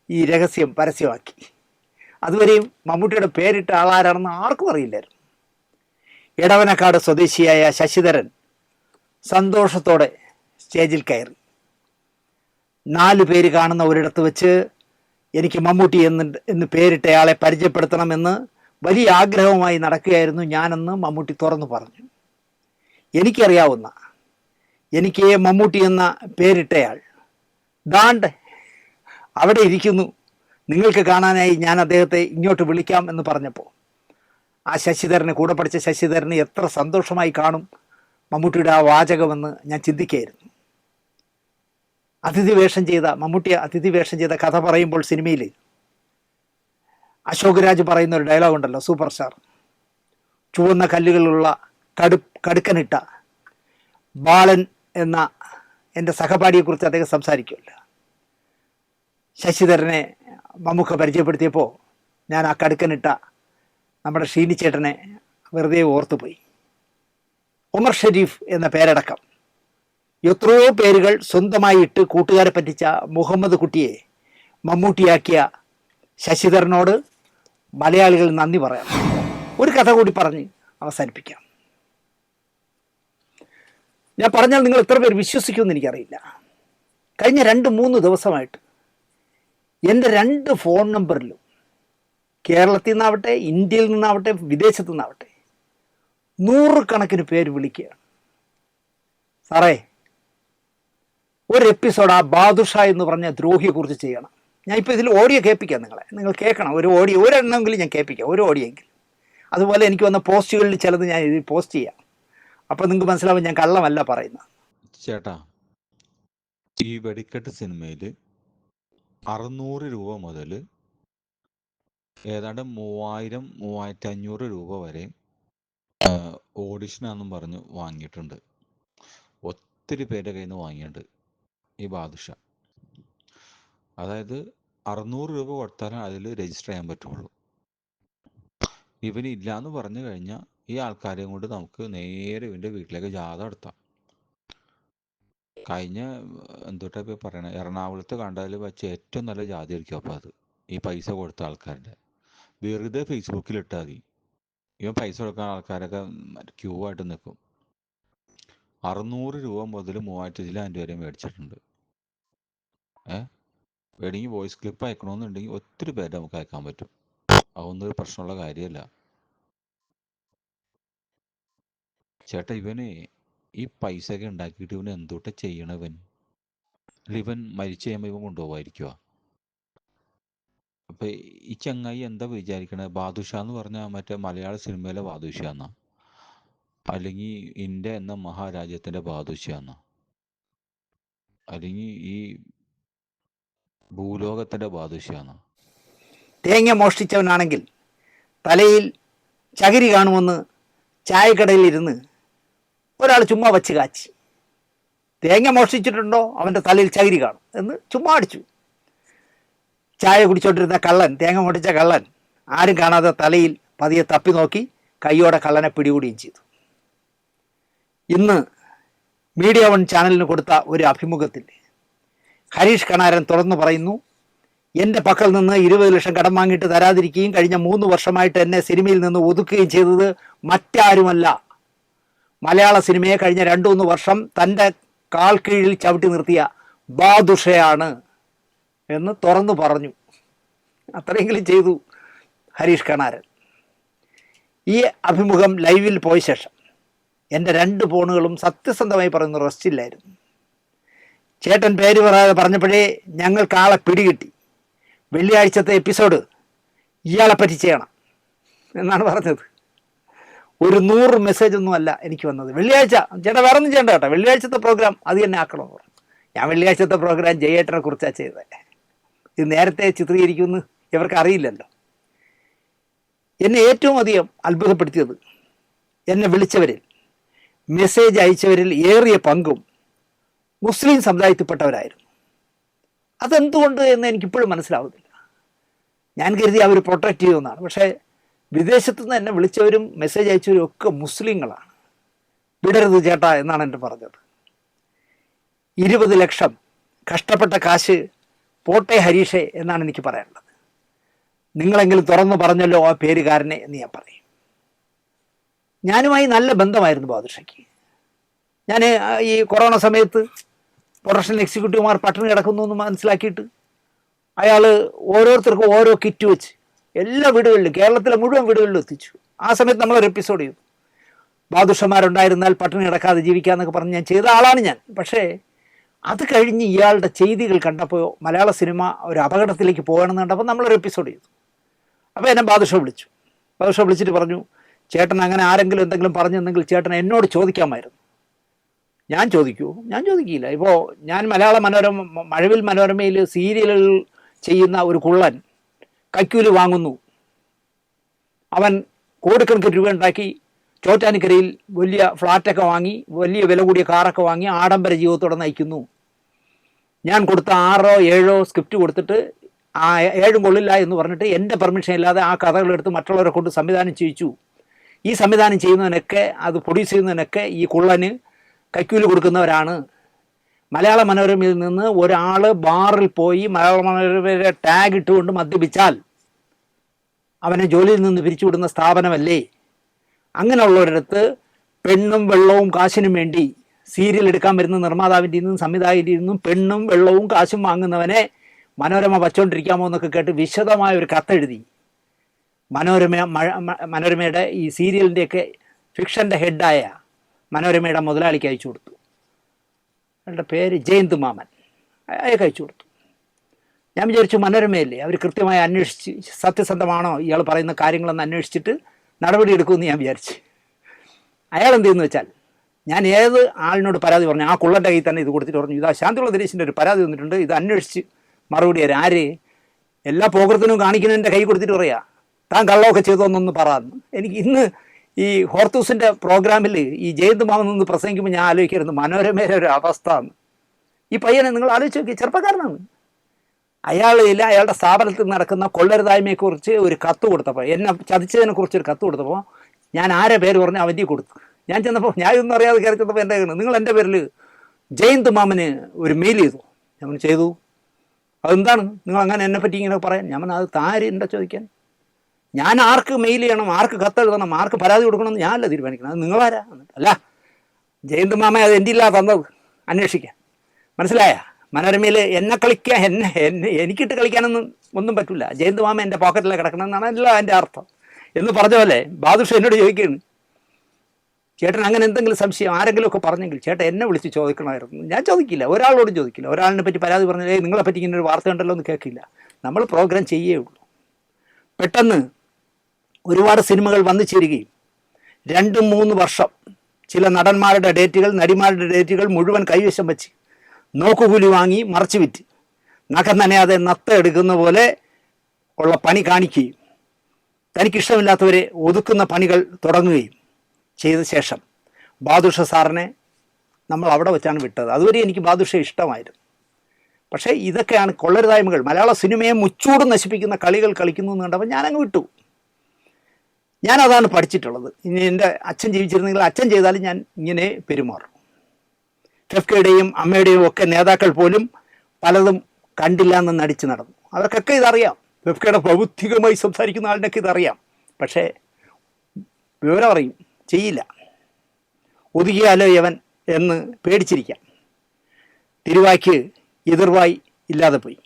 ഈ രഹസ്യം പരസ്യമാക്കി. അതുവരെയും മമ്മൂട്ടിയുടെ പേരിട്ട ആളാരാണെന്ന് ആർക്കും അറിയില്ലായിരുന്നു. എടവനക്കാട് സ്വദേശിയായ ശശിധരൻ സന്തോഷത്തോടെ സ്റ്റേജിൽ കയറി. 4 പേര് കാണുന്ന ഒരിടത്ത് വെച്ച് എനിക്ക് മമ്മൂട്ടി എന്ന് പേരിട്ടയാളെ പരിചയപ്പെടുത്തണമെന്ന് വലിയ ആഗ്രഹവുമായി നടക്കുകയായിരുന്നു ഞാനെന്ന് മമ്മൂട്ടി തുറന്നു പറഞ്ഞു. എനിക്കറിയാവുന്ന, എനിക്ക് മമ്മൂട്ടി എന്ന പേരിട്ടയാൾ ദാണ്ട് അവിടെ ഇരിക്കുന്നു, നിങ്ങൾക്ക് കാണാനായി ഞാൻ അദ്ദേഹത്തെ ഇങ്ങോട്ട് വിളിക്കാം എന്ന് പറഞ്ഞപ്പോൾ ആ ശശിധരന്, കൂടെ പഠിച്ച ശശിധരന് എത്ര സന്തോഷമായി കാണും മമ്മൂട്ടിയുടെ ആ വാചകമെന്ന് ഞാൻ ചിന്തിക്കുകയായിരുന്നു. മമ്മൂട്ടി അതിഥി വേഷം ചെയ്ത കഥ പറയുമ്പോൾ സിനിമയിൽ അശോക് രാജ് പറയുന്ന ഒരു ഡയലോഗ് ഉണ്ടല്ലോ, സൂപ്പർ സ്റ്റാർ, ചുവന്ന കല്ലുകളുള്ള കടുക്കനിട്ട ബാലൻ എന്ന എൻ്റെ സഹപാഠിയെക്കുറിച്ച് അദ്ദേഹം സംസാരിക്കുമല്ലോ. ശശിധരനെ മമ്മൂക്ക പരിചയപ്പെടുത്തിയപ്പോൾ ഞാൻ ആ കടുക്കനിട്ട നമ്മുടെ ഷീനിച്ചേട്ടനെ വെറുതെ ഓർത്തുപോയി. ഉമർ ഷെരീഫ് എന്ന പേരടക്കം എത്രയോ പേരുകൾ സ്വന്തമായി ഇട്ട് കൂട്ടുകാരെ പറ്റിച്ച മുഹമ്മദ് കുട്ടിയെ മമ്മൂട്ടിയാക്കിയ ശശിധരനോട് മലയാളികൾ നന്ദി പറയാം. ഒരു കഥ കൂടി പറഞ്ഞ് അവസാനിപ്പിക്കാം. ഞാൻ പറഞ്ഞാൽ നിങ്ങൾ എത്ര പേർ വിശ്വസിക്കുമെന്ന് എനിക്കറിയില്ല. കഴിഞ്ഞ 2-3 ദിവസമായിട്ട് എൻ്റെ 2 ഫോൺ നമ്പറിലും കേരളത്തിൽ നിന്നാവട്ടെ, ഇന്ത്യയിൽ നിന്നാവട്ടെ, വിദേശത്തു നിന്നാവട്ടെ 100 കണക്കിന് പേര് വിളിക്കുകയാണ്. സാറേ, ഒരു എപ്പിസോഡ് ആ ബാദുഷ എന്ന് പറഞ്ഞ ദ്രോഹിയെക്കുറിച്ച് ചെയ്യണം. ഞാൻ ഇപ്പോൾ ഇതിൽ ഓഡിയോ കേൾപ്പിക്കാം നിങ്ങൾ കേൾക്കണം. ഒരു ഓഡിയോ, ഒരെണ്ണമെങ്കിലും ഞാൻ കേൾപ്പിക്കാം, ഒരു ഓഡിയോ എങ്കിലും. അതുപോലെ എനിക്ക് വന്ന പോസ്റ്റുകളിൽ ചിലത് ഞാൻ ഇതിൽ പോസ്റ്റ് ചെയ്യാം. അപ്പോൾ നിങ്ങൾക്ക് മനസ്സിലാവും ഞാൻ കള്ളമല്ല പറയുന്നത്. ചേട്ടാ, ഈ വെടിക്കെട്ട് സിനിമയിൽ 600 രൂപ മുതൽ ഏതാണ്ട് 3000-3500 രൂപ വരെ ഓഡിഷനാണെന്നും പറഞ്ഞ് വാങ്ങിയിട്ടുണ്ട്. ഒത്തിരി പേരുടെ കയ്യിൽ നിന്ന് വാങ്ങിയിട്ടുണ്ട് ഈ ബാദുഷ. അതായത് 600 രൂപ കൊടുത്താലേ അതിൽ രജിസ്റ്റർ ചെയ്യാൻ പറ്റുള്ളൂ. ഇവന് ഇല്ലയെന്ന് പറഞ്ഞു കഴിഞ്ഞാൽ ഈ ആൾക്കാരെയും കൊണ്ട് നമുക്ക് നേരെ ഇവൻ്റെ വീട്ടിലേക്ക് ജാഥ നടത്താം. കഴിഞ്ഞ എന്തൊട്ടാ ഇപ്പോൾ പറയണേ, എറണാകുളത്ത് കണ്ടതിൽ വെച്ച് ഏറ്റവും നല്ല ജാതി ആയിരിക്കും. അപ്പോൾ അത് ഈ പൈസ കൊടുത്ത ആൾക്കാരുടെ വെറുതെ ഫേസ്ബുക്കിൽ ഇട്ടാൽ മതി, ഇവൻ പൈസ കൊടുക്കാൻ ആൾക്കാരൊക്കെ ക്യൂ ആയിട്ട് നിൽക്കും. 600 രൂപ മുതൽ 3000 വരെ മേടിച്ചിട്ടുണ്ട്. വേണമെങ്കിൽ വോയിസ് ക്ലിപ്പ് അയക്കണമെന്നുണ്ടെങ്കിൽ ഒത്തിരി പേര് നമുക്ക് അയക്കാൻ പറ്റും. അതൊന്നും ഒരു പ്രശ്നമുള്ള കാര്യമല്ല ചേട്ടാ. ഇവന് ഈ പൈസ ഒക്കെ ഉണ്ടാക്കിയിട്ട് ഇവന് എന്തൊട്ട് ചെയ്യണവൻ? ഇവൻ മരിച്ചു കഴിയുമ്പോൾ ഇവൻ കൊണ്ടുപോകാതിരിക്കുക. അപ്പൊ ഈ ചങ്ങായി എന്താ വിചാരിക്കണേ? ബാദുഷ എന്ന് പറഞ്ഞാൽ മറ്റേ മലയാള സിനിമയിലെ ബാദുഷ എന്നാ, അല്ലെങ്കിൽ ഇന്ത്യ എന്ന മഹാരാജ്യത്തിന്റെ ബാദുഷ എന്നാ, അല്ലെങ്കിൽ ഈ ഭൂലോകത്തിന്റെ ബാദുഷ എന്നാ? തേങ്ങ മോഷ്ടിച്ചവനാണെങ്കിൽ തലയിൽ ചകിരി കാണുമെന്ന് ചായക്കടയിൽ ഇരുന്ന് ഒരാൾ ചുമ്മാ വച്ച് കാച്ചി. തേങ്ങ മോഷ്ടിച്ചിട്ടുണ്ടോ, അവൻ്റെ തലയിൽ ചകിരി കാണും എന്ന് ചുമ്മാ അടിച്ചു. ചായ കുടിച്ചോണ്ടിരുന്ന കള്ളൻ, തേങ്ങ മോഷ്ടിച്ച കള്ളൻ, ആരും കാണാതെ തലയിൽ പതിയെ തപ്പി നോക്കി കൈയോടെ കള്ളനെ പിടികൂടുകയും ചെയ്തു. ഇന്ന് മീഡിയ 1 ചാനലിന് കൊടുത്ത ഒരു അഭിമുഖത്തിൽ ഹരീഷ് കണാരൻ തുറന്നു പറയുന്നു, എൻ്റെ പക്കൽ നിന്ന് 20 ലക്ഷം കടം വാങ്ങിയിട്ട് തരാതിരിക്കുകയും കഴിഞ്ഞ 3 വർഷമായിട്ട് എന്നെ സിനിമയിൽ നിന്ന് ഒതുക്കുകയും ചെയ്തത് മറ്റാരുമല്ല, മലയാള സിനിമയെ കഴിഞ്ഞ 2-3 വർഷം തൻ്റെ കാൽ കീഴിൽ ചവിട്ടി നിർത്തിയ ബാദുഷയാണ് എന്ന് തുറന്നു പറഞ്ഞു. അത്രയെങ്കിലും ചെയ്തു ഹരീഷ് കണാരൻ. ഈ അഭിമുഖം ലൈവിൽ പോയ ശേഷം എൻ്റെ 2 ഫോണുകളും സത്യസന്ധമായി പറയുന്ന റെസ്റ്റില്ലായിരുന്നു. ചേട്ടൻ പേര് പറയാതെ പറഞ്ഞപ്പോഴേ ഞങ്ങൾക്ക് ആളെ പിടികിട്ടി. വെള്ളിയാഴ്ചത്തെ എപ്പിസോഡ് ഇയാളെ പറ്റി ചെയ്യണം എന്നാണ് പറഞ്ഞത്. ഒരു 100 മെസ്സേജൊന്നും അല്ല എനിക്ക് വന്നത്. വെള്ളിയാഴ്ച ചേട്ടാ വേറെ ഒന്നും ചെയ്യണ്ട കേട്ടോ, വെള്ളിയാഴ്ചത്തെ പ്രോഗ്രാം അത് തന്നെ ആക്കണമെന്ന് പറഞ്ഞു. ഞാൻ വെള്ളിയാഴ്ചത്തെ പ്രോഗ്രാം ജയേട്ടനെ കുറിച്ചാണ് ചെയ്തത്. ഇത് നേരത്തെ ചിത്രീകരിക്കുമെന്ന് ഇവർക്ക് അറിയില്ലല്ലോ. എന്നെ ഏറ്റവും അധികം അത്ഭുതപ്പെടുത്തിയത് എന്നെ വിളിച്ചവരിൽ മെസ്സേജ് അയച്ചവരിൽ ഏറിയ പങ്കും മുസ്ലിം സമുദായത്തിൽപ്പെട്ടവരായിരുന്നു. അതെന്തുകൊണ്ട് എന്ന് എനിക്കിപ്പോഴും മനസ്സിലാവുന്നില്ല. ഞാൻ കരുതി അവർ പ്രൊട്ടക്റ്റ് ചെയ്യുമെന്നാണ്. പക്ഷേ വിദേശത്തു നിന്ന് എന്നെ വിളിച്ചവരും മെസ്സേജ് അയച്ചവരും ഒക്കെ മുസ്ലിങ്ങളാണ്. വിടരുത് ചേട്ടാ എന്നാണ് എൻ്റെ പറഞ്ഞത്. 20 ലക്ഷം കഷ്ടപ്പെട്ട കാശ് പോട്ടെ ഹരീഷേ എന്നാണ് എനിക്ക് പറയാനുള്ളത്. നിങ്ങളെങ്കിലും തുറന്നു പറഞ്ഞല്ലോ ആ പേരുകാരനെ എന്ന് ഞാൻ പറയും. ഞാനുമായി നല്ല ബന്ധമായിരുന്നു ബാദുഷയ്ക്ക്. ഞാൻ ഈ കൊറോണ സമയത്ത് പ്രൊഡക്ഷൻ എക്സിക്യൂട്ടീവുമാർ പട്ടിണി കിടക്കുന്നു എന്ന് മനസ്സിലാക്കിയിട്ട് അയാൾ ഓരോരുത്തർക്കും ഓരോ കിറ്റ് വെച്ച് എല്ലാ വീടുകളിലും, കേരളത്തിലെ മുഴുവൻ വീടുകളിലും എത്തിച്ചു. ആ സമയത്ത് നമ്മളൊരു എപ്പിസോഡ് ചെയ്തു. ബാദുഷമാരുണ്ടായിരുന്നാൽ പട്ടിണി കിടക്കാതെ ജീവിക്കാമെന്നൊക്കെ പറഞ്ഞ് ഞാൻ ചെയ്ത ആളാണ് ഞാൻ. പക്ഷേ അത് കഴിഞ്ഞ് ഇയാളുടെ ചെയ്തികൾ കണ്ടപ്പോൾ മലയാള സിനിമ ഒരു അപകടത്തിലേക്ക് പോകണമെന്ന് കണ്ടപ്പോൾ നമ്മളൊരു എപ്പിസോഡ് ചെയ്തു. അപ്പോൾ എന്നെ ബാദുഷ വിളിച്ചു. ബാദുഷ വിളിച്ചിട്ട് പറഞ്ഞു, ചേട്ടൻ അങ്ങനെ ആരെങ്കിലും എന്തെങ്കിലും പറഞ്ഞെന്നെങ്കിൽ ചേട്ടൻ എന്നോട് ചോദിക്കാമായിരുന്നു. ഞാൻ ചോദിക്കില്ല. ഇപ്പോൾ ഞാൻ മഴവിൽ മനോരമയിൽ സീരിയലുകൾ ചെയ്യുന്ന ഒരു കുള്ളൻ കൈക്കൂലി വാങ്ങുന്നു. അവൻ കോടിക്കണക്കിന് രൂപ ഉണ്ടാക്കി ചോറ്റാനിക്കരയിൽ വലിയ ഫ്ലാറ്റൊക്കെ വാങ്ങി, വലിയ വില കൂടിയ കാറൊക്കെ വാങ്ങി ആഡംബര ജീവിതത്തോടെ നയിക്കുന്നു. ഞാൻ കൊടുത്ത 6 or 7 സ്ക്രിപ്റ്റ് കൊടുത്തിട്ട് ആ 7 കൊള്ളില്ല എന്ന് പറഞ്ഞിട്ട് എൻ്റെ പെർമിഷൻ ഇല്ലാതെ ആ കഥകളെടുത്ത് മറ്റുള്ളവരെ കൊണ്ട് സംവിധാനം ചെയ്യിച്ചു. ഈ സംവിധാനം ചെയ്യുന്നതിനൊക്കെ, അത് പ്രൊഡ്യൂസ് ചെയ്യുന്നതിനൊക്കെ ഈ കുള്ളന് കൈക്കൂലി കൊടുക്കുന്നവരാണ്. മലയാള മനോരമയിൽ നിന്ന് ഒരാൾ ബാറിൽ പോയി മലയാള മനോരമയുടെ ടാഗ് ഇട്ടുകൊണ്ട് മദ്യപിച്ചാൽ അവനെ ജോലിയിൽ നിന്ന് പിരിച്ചുവിടുന്ന സ്ഥാപനമല്ലേ? അങ്ങനെയുള്ളവരടുത്ത് പെണ്ണും വെള്ളവും കാശിനും വേണ്ടി സീരിയൽ എടുക്കാൻ വരുന്ന നിർമ്മാതാവിൻ്റെ നിന്നും സംവിധായകൻ്റെ നിന്നും പെണ്ണും വെള്ളവും കാശും വാങ്ങുന്നവനെ മനോരമ വച്ചുകൊണ്ടിരിക്കാമോ എന്നൊക്കെ കേട്ട് വിശദമായ ഒരു കത്തെഴുതി മനോരമയുടെ ഈ സീരിയലിൻ്റെയൊക്കെ ഫിക്ഷൻ്റെ ഹെഡായ മനോരമയുടെ മുതലാളിക്ക് അയച്ചു കൊടുത്തു. അയാളുടെ പേര് ജയന്ത് മാമൻ. അയാൾക്ക് അയച്ചു കൊടുത്തു. ഞാൻ വിചാരിച്ചു മനോരമയല്ലേ, അവർ കൃത്യമായി അന്വേഷിച്ച് സത്യസന്ധമാണോ ഇയാൾ പറയുന്ന കാര്യങ്ങളൊന്ന് അന്വേഷിച്ചിട്ട് നടപടി എടുക്കുമെന്ന് ഞാൻ വിചാരിച്ചു. അയാൾ എന്ത് ചെയ്യുന്നു വെച്ചാൽ, ഞാൻ ഏത് ആളിനോട് പരാതി പറഞ്ഞു, ആ കുള്ളൻ്റെ കയ്യിൽ തന്നെ ഇത് കൊടുത്തിട്ട് പറഞ്ഞു, ഇതാ ശാന്തിയുള്ള ദിനേശിൻ്റെ ഒരു പരാതി വന്നിട്ടുണ്ട്, ഇത് അന്വേഷിച്ച് മറുപടി തരാം. ആര്? എല്ലാ പോകൃത്തിനും കാണിക്കുന്നതിൻ്റെ കൈ കൊടുത്തിട്ട് പറയാ, താൻ കള്ളമൊക്കെ ചെയ്തോന്നൊന്ന് പറയാമെന്ന്. എനിക്ക് ഇന്ന് ഈ ഹോർത്തൂസിൻ്റെ പ്രോഗ്രാമിൽ ഈ ജയന്ത് മാമൻ നിന്ന് പ്രസംഗിക്കുമ്പോൾ ഞാൻ ആലോചിക്കായിരുന്നു മനോരമയുടെ ഒരു അവസ്ഥ എന്ന്. ഈ പയ്യനെ നിങ്ങൾ ആലോചിച്ച് നോക്കി, ചെറുപ്പക്കാരനാണ്. അയാളുടെ സ്ഥാപനത്തിൽ നടക്കുന്ന കൊള്ളരുതായ്മയെക്കുറിച്ച് ഒരു കത്ത് കൊടുത്തപ്പോൾ, എന്നെ ചതിച്ചതിനെക്കുറിച്ച് ഒരു കത്ത് കൊടുത്തപ്പോൾ ഞാൻ ആരെ പേര് പറഞ്ഞ് അവൻ്റെ കൊടുത്തു. ഞാൻ ചെന്നപ്പോൾ, ഞാൻ ഇതൊന്നും അറിയാതെ കയറി ചെന്നപ്പോൾ എൻ്റെ കയ്യിൽ നിങ്ങൾ എൻ്റെ പേരിൽ ജയന്ത് മാമന് ഒരു മെയിൽ ചെയ്തു. ഞാൻ ചെയ്തു. അതെന്താണ് നിങ്ങൾ അങ്ങനെ എന്നെ പറ്റി ഇങ്ങനെ പറയാൻ? ഞാൻ അത് താരുണ്ടോ ചോദിക്കാൻ? ഞാൻ ആർക്ക് മെയിൽ ചെയ്യണം, ആർക്ക് കത്തെഴുതണം, ആർക്ക് പരാതി കൊടുക്കണമെന്ന് ഞാനല്ല തീരുമാനിക്കണം. അത് നിങ്ങളാരാ? അല്ല, ജയന്ത് മാമ അത് എൻ്റെ ഇല്ലാതെ തന്നത് അന്വേഷിക്കാൻ. മനസ്സിലായ? മനോരമയിൽ എന്നെ കളിക്കാൻ, എനിക്കിട്ട് കളിക്കാനൊന്നും ഒന്നും പറ്റില്ല. ജയന്ത് മാമ എൻ്റെ പോക്കറ്റിൽ കിടക്കണമെന്നാണ് അല്ല എൻ്റെ അർത്ഥം എന്ന് പറഞ്ഞ പോലെ ബാദുഷ എന്നോട് ചോദിക്കുകയാണ്, ചേട്ടൻ അങ്ങനെ എന്തെങ്കിലും സംശയം ആരെങ്കിലുമൊക്കെ പറഞ്ഞെങ്കിൽ ചേട്ടൻ എന്നെ വിളിച്ച് ചോദിക്കണമായിരുന്നു. ഞാൻ ചോദിക്കില്ല, ഒരാളോടും ചോദിക്കില്ല. ഒരാളിനെ പറ്റി പരാതി പറഞ്ഞാൽ നിങ്ങളെപ്പറ്റി ഇങ്ങനെ ഒരു വാർത്ത ഉണ്ടല്ലോ എന്ന് കേൾക്കില്ല. നമ്മൾ പ്രോഗ്രാം ചെയ്യേ ഉള്ളൂ. പെട്ടെന്ന് ഒരുപാട് സിനിമകൾ വന്നു ചേരുകയും 2-3 വർഷം ചില നടന്മാരുടെ ഡേറ്റുകൾ, നടിമാരുടെ ഡേറ്റുകൾ മുഴുവൻ കൈവശം വെച്ച് നോക്കുകൂലി വാങ്ങി മറച്ചു വിറ്റ് നഖം നനയാതെ നത്ത എടുക്കുന്ന പോലെ ഉള്ള പണി കാണിക്കുകയും തനിക്കിഷ്ടമില്ലാത്തവരെ ഒതുക്കുന്ന പണികൾ തുടങ്ങുകയും ചെയ്ത ശേഷം ബാദുഷ സാറിനെ നമ്മൾ അവിടെ വെച്ചാണ് വിട്ടത്. അതുവരെ എനിക്ക് ബാദുഷ ഇഷ്ടമായിരുന്നു. പക്ഷേ ഇതൊക്കെയാണ് കൊള്ളരുതായ്മകൾ. മലയാള സിനിമയെ മുച്ചൂട് നശിപ്പിക്കുന്ന കളികൾ കളിക്കുന്നു എന്ന് കണ്ടപ്പോൾ ഞാനങ്ങ് വിട്ടു. ഞാനതാണ് പഠിച്ചിട്ടുള്ളത്. ഇനി എൻ്റെ അച്ഛൻ ജീവിച്ചിരുന്നെങ്കിൽ അച്ഛൻ ചെയ്താലും ഞാൻ ഇങ്ങനെ പെരുമാറും. ഫെഫ്കയുടെയും അമ്മയുടെയും ഒക്കെ നേതാക്കൾ പോലും പലതും കണ്ടില്ല എന്ന് നടിച്ച് നടന്നു. അവർക്കൊക്കെ ഇതറിയാം. ഫെഫ്കയുടെ ഭൗതികമായി സംസാരിക്കുന്ന ആളിനൊക്കെ ഇതറിയാം. പക്ഷേ വിവരം അറിയും, ചെയ്യില്ല. ഒതുകിയാലോ യവൻ എന്ന് പേടിച്ചിരിക്കാം. തിരുവായ്ക്ക് എതിർവായി ഇല്ലാതെ പോയി.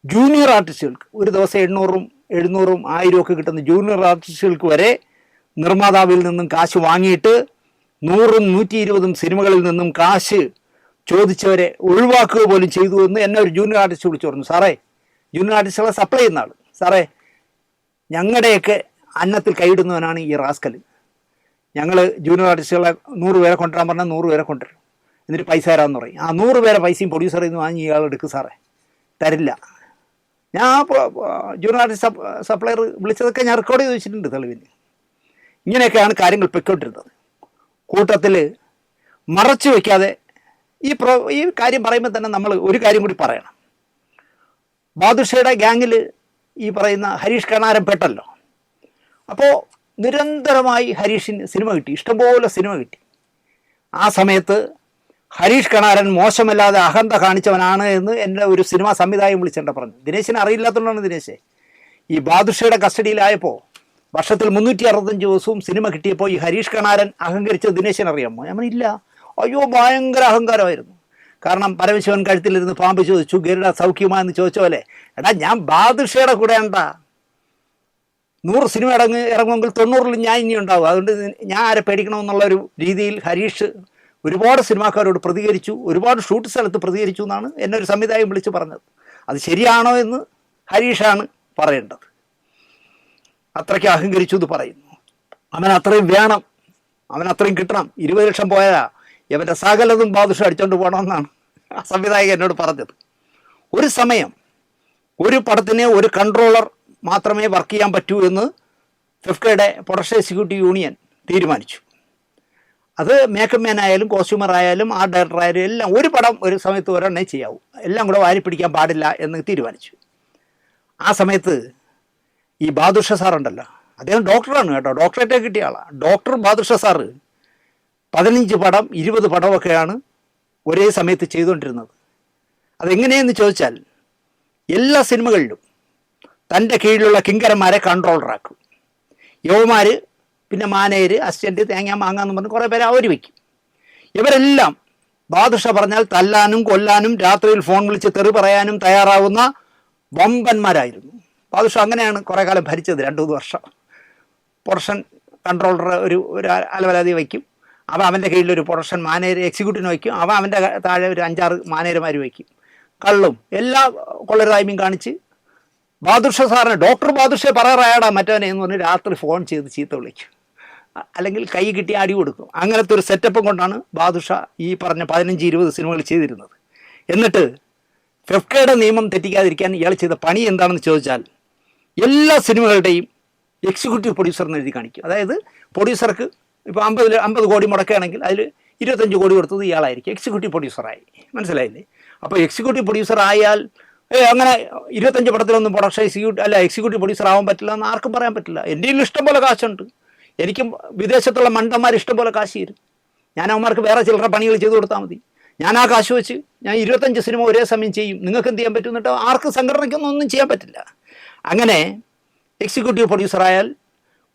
ജൂനിയർ ആർട്ടിസ്റ്റുകൾക്ക് ഒരു ദിവസം 800-ഉം 700-ഉം 1000-ഉം ഒക്കെ കിട്ടുന്ന ജൂനിയർ ആർട്ടിസ്റ്റുകൾക്ക് വരെ നിർമ്മാതാവിൽ നിന്നും കാശ് വാങ്ങിയിട്ട് 100-ഉം 120-ഉം സിനിമകളിൽ നിന്നും കാശ് ചോദിച്ചവരെ ഒഴിവാക്കുക പോലും ചെയ്തു എന്ന് എന്നെ ഒരു ജൂനിയർ ആർട്ടിസ്റ്റ് വിളിച്ചു പറഞ്ഞു. സാറേ, ജൂനിയർ ആർട്ടിസ്റ്റുകളെ സപ്ലൈ ചെയ്യുന്ന ആൾ, സാറേ ഞങ്ങളുടെയൊക്കെ അന്നത്തിൽ കൈയിടുന്നവനാണ് ഈ റാസ്കൽ. ഞങ്ങൾ ജൂനിയർ ആർട്ടിസ്റ്റുകളെ 100 പേരെ കൊണ്ടുവരാൻ പറഞ്ഞാൽ 100 പേരെ കൊണ്ടുവരും, എന്നിട്ട് പൈസ തരാമെന്ന് പറയും. ആ 100 പേരെ പൈസയും പ്രൊഡ്യൂസറിൽ നിന്ന് വാങ്ങി ഇയാൾ എടുക്കും. സാറേ തരില്ല. ഞാൻ ആ ജൂനിയർ ആർട്ടിസ്റ്റ് സപ്ലയർ വിളിച്ചതൊക്കെ ഞാൻ റെക്കോർഡ് ചെയ്ത് വെച്ചിട്ടുണ്ട് തെളിവിന്. ഇങ്ങനെയൊക്കെയാണ് കാര്യങ്ങൾ പൊയ്ക്കൊണ്ടിരുന്നത്. കൂട്ടത്തിൽ മറച്ചു വയ്ക്കാതെ ഈ കാര്യം പറയുമ്പോൾ തന്നെ നമ്മൾ ഒരു കാര്യം കൂടി പറയണം. ബാദുഷയുടെ ഗ്യാങ്ങിൽ ഈ പറയുന്ന ഹരീഷ് കണാരൻ പെട്ടല്ലോ. അപ്പോൾ നിരന്തരമായി ഹരീഷിന് സിനിമ കിട്ടി, ഇഷ്ടംപോലെ സിനിമ കിട്ടി. ആ സമയത്ത് ഹരീഷ് കണാരൻ മോശമല്ലാതെ അഹന്ത കാണിച്ചവനാണ് എന്ന് എൻ്റെ ഒരു സിനിമാ സംവിധായകൻ വിളിച്ചെന്നെ പറഞ്ഞു. ദിനേശിനെ അറിയില്ലാത്തതുകൊണ്ടാണ് ദിനേശേ. ഈ ബാദുഷയുടെ കസ്റ്റഡിയിലായപ്പോൾ വർഷത്തിൽ 365 ദിവസവും സിനിമ കിട്ടിയപ്പോൾ ഈ ഹരീഷ് കണാരൻ അഹങ്കരിച്ചത് ദിനേശിനെ അറിയാമോ? ഞാൻ ഇല്ല. അയ്യോ, ഭയങ്കര അഹങ്കാരമായിരുന്നു. കാരണം പരമശിവൻ കഴുത്തിലിരുന്ന് പാമ്പ് ചോദിച്ചു ഗരുഡ സൗഖ്യമായെന്ന് ചോദിച്ച പോലെ, എടാ ഞാൻ ബാദുഷയുടെ കൂടെ ഉണ്ടാ 100 സിനിമ ഇറങ്ങുമെങ്കിൽ 90-ൽ ഞാൻ ഇനി ഉണ്ടാവും. അതുകൊണ്ട് ഞാൻ ആരെ പേടിക്കണമെന്നുള്ളൊരു രീതിയിൽ ഹരീഷ് ഒരുപാട് സിനിമാക്കാരോട് പ്രതികരിച്ചു, ഒരുപാട് ഷൂട്ട് സ്ഥലത്ത് പ്രതികരിച്ചു എന്നാണ് എന്നെ ഒരു സംവിധായകൻ വിളിച്ച് പറഞ്ഞത്. അത് ശരിയാണോ എന്ന് ഹരീഷാണ് പറയേണ്ടത്. അത്രയ്ക്ക് അഹങ്കരിച്ചു എന്ന് പറയുന്നു. അവൻ അത്രയും വേണം, അവൻ അത്രയും കിട്ടണം. 20 ലക്ഷം പോയാൽ ഇവൻ്റെ സകലതും ബാദുഷ അടിച്ചുകൊണ്ട് പോകണമെന്നാണ് ആ സംവിധായകൻ എന്നോട് പറഞ്ഞത്. ഒരു സമയം ഒരു പടത്തിന് ഒരു കൺട്രോളർ മാത്രമേ വർക്ക് ചെയ്യാൻ പറ്റൂ എന്ന് ഫിഫ്കയുടെ പ്രൊഡക്ഷൻ എക്സിക്യൂട്ടീവ് യൂണിയൻ തീരുമാനിച്ചു. അത് മേക്കപ്പ് മാൻ ആയാലും കോസ്റ്റ്യൂമർ ആയാലും ആർട്ട് ഡയറക്ടർ ആയാലും എല്ലാം ഒരു പടം ഒരു സമയത്ത് ഒരെണ്ണേ ചെയ്യാവൂ, എല്ലാം കൂടെ വാരി പിടിക്കാൻ പാടില്ല എന്ന് തീരുമാനിച്ചു. ആ സമയത്ത് ഈ ബാദുഷ സാറുണ്ടല്ലോ, അദ്ദേഹം ഡോക്ടറാണ് കേട്ടോ, ഡോക്ടറേറ്റ് കിട്ടിയ ആളാണ്. ഡോക്ടർ ബാദുഷ സാറ് 15 പടം 20 പടമൊക്കെയാണ് ഒരേ സമയത്ത് ചെയ്തുകൊണ്ടിരുന്നത്. അതെങ്ങനെയെന്ന് ചോദിച്ചാൽ എല്ലാ സിനിമകളിലും തൻ്റെ കീഴിലുള്ള കിങ്കരന്മാരെ കൺട്രോളറാക്കും. യുവമാർ പിന്നെ മാനേര് അസിസ്റ്റൻറ്റ് തേങ്ങ മാങ്ങ എന്ന് പറഞ്ഞ് കുറേ പേര് അവർ വയ്ക്കും. ഇവരെല്ലാം ബാദുഷ പറഞ്ഞാൽ തല്ലാനും കൊല്ലാനും രാത്രിയിൽ ഫോൺ വിളിച്ച് തെറി പറയാനും തയ്യാറാവുന്ന വമ്പന്മാരായിരുന്നു. ബാദുഷ അങ്ങനെയാണ് കുറേ കാലം ഭരിച്ചത്. 2-3 വർഷം പ്രൊഡക്ഷൻ കൺട്രോളർ ഒരു അലവലാതി വയ്ക്കും. അവൻ്റെ കീഴിലൊരു പ്രൊഡക്ഷൻ മാനേജർ എക്സിക്യൂട്ടീവിന് വയ്ക്കും. അവൻ്റെ താഴെ ഒരു 5-6 മാനേജർമാർ വയ്ക്കും. കള്ളും എല്ലാ കൊള്ളരുതായ്മയും കാണിച്ച് ബാദുഷ സാറിന് ഡോക്ടർ ബാദുഷയെ പറയാറായാടാ മറ്റവനെ എന്ന് പറഞ്ഞ് രാത്രി ഫോൺ ചെയ്ത് ചീത്ത വിളിക്കും, അല്ലെങ്കിൽ കൈ കിട്ടി അടി കൊടുക്കും. അങ്ങനത്തെ ഒരു സെറ്റപ്പും കൊണ്ടാണ് ബാദുഷ ഈ പറഞ്ഞ 15-20 സിനിമകൾ ചെയ്തിരുന്നത്. എന്നിട്ട് ഫിഫ്കയുടെ നിയമം തെറ്റിക്കാതിരിക്കാൻ ഇയാൾ ചെയ്ത പണി എന്താണെന്ന് ചോദിച്ചാൽ എല്ലാ സിനിമകളുടെയും എക്സിക്യൂട്ടീവ് പ്രൊഡ്യൂസറിന് എഴുതി കാണിക്കും. അതായത് പ്രൊഡ്യൂസർക്ക് ഇപ്പോൾ 50 കോടി മുടക്കുകയാണെങ്കിൽ അതിൽ 25 കോടി കൊടുത്തത് ഇയാളായിരിക്കും, എക്സിക്യൂട്ടീവ് പ്രൊഡ്യൂസറായി. മനസ്സിലായില്ലേ? അപ്പോൾ എക്സിക്യൂട്ടീവ് പ്രൊഡ്യൂസർ ആയാൽ അങ്ങനെ 25 പടത്തിലൊന്നും പ്രൊഡക്ഷൻ എക്സിക്യൂട്ടീവ് പ്രൊഡ്യൂസർ ആവാൻ പറ്റില്ല എന്ന് ആർക്കും പറയാൻ പറ്റില്ല. എൻ്റെ കയ്യിൽ ഇഷ്ടം പോലെ കാശുണ്ട്, എനിക്കും വിദേശത്തുള്ള മണ്ടന്മാർ ഇഷ്ടം പോലെ കാശ് തരും. ഞാൻ അവന്മാർക്ക് വേറെ ചില്ലറ പണികൾ ചെയ്തു കൊടുത്താൽ മതി. ഞാൻ ആ കാശ് വെച്ച് ഞാൻ 25 സിനിമ ഒരേ സമയം ചെയ്യും. നിങ്ങൾക്ക് എന്ത് ചെയ്യാൻ പറ്റും? എന്നിട്ട് ആർക്കും സംഘടനയ്ക്കൊന്നും ഒന്നും ചെയ്യാൻ പറ്റില്ല. അങ്ങനെ എക്സിക്യൂട്ടീവ് പ്രൊഡ്യൂസറായാൽ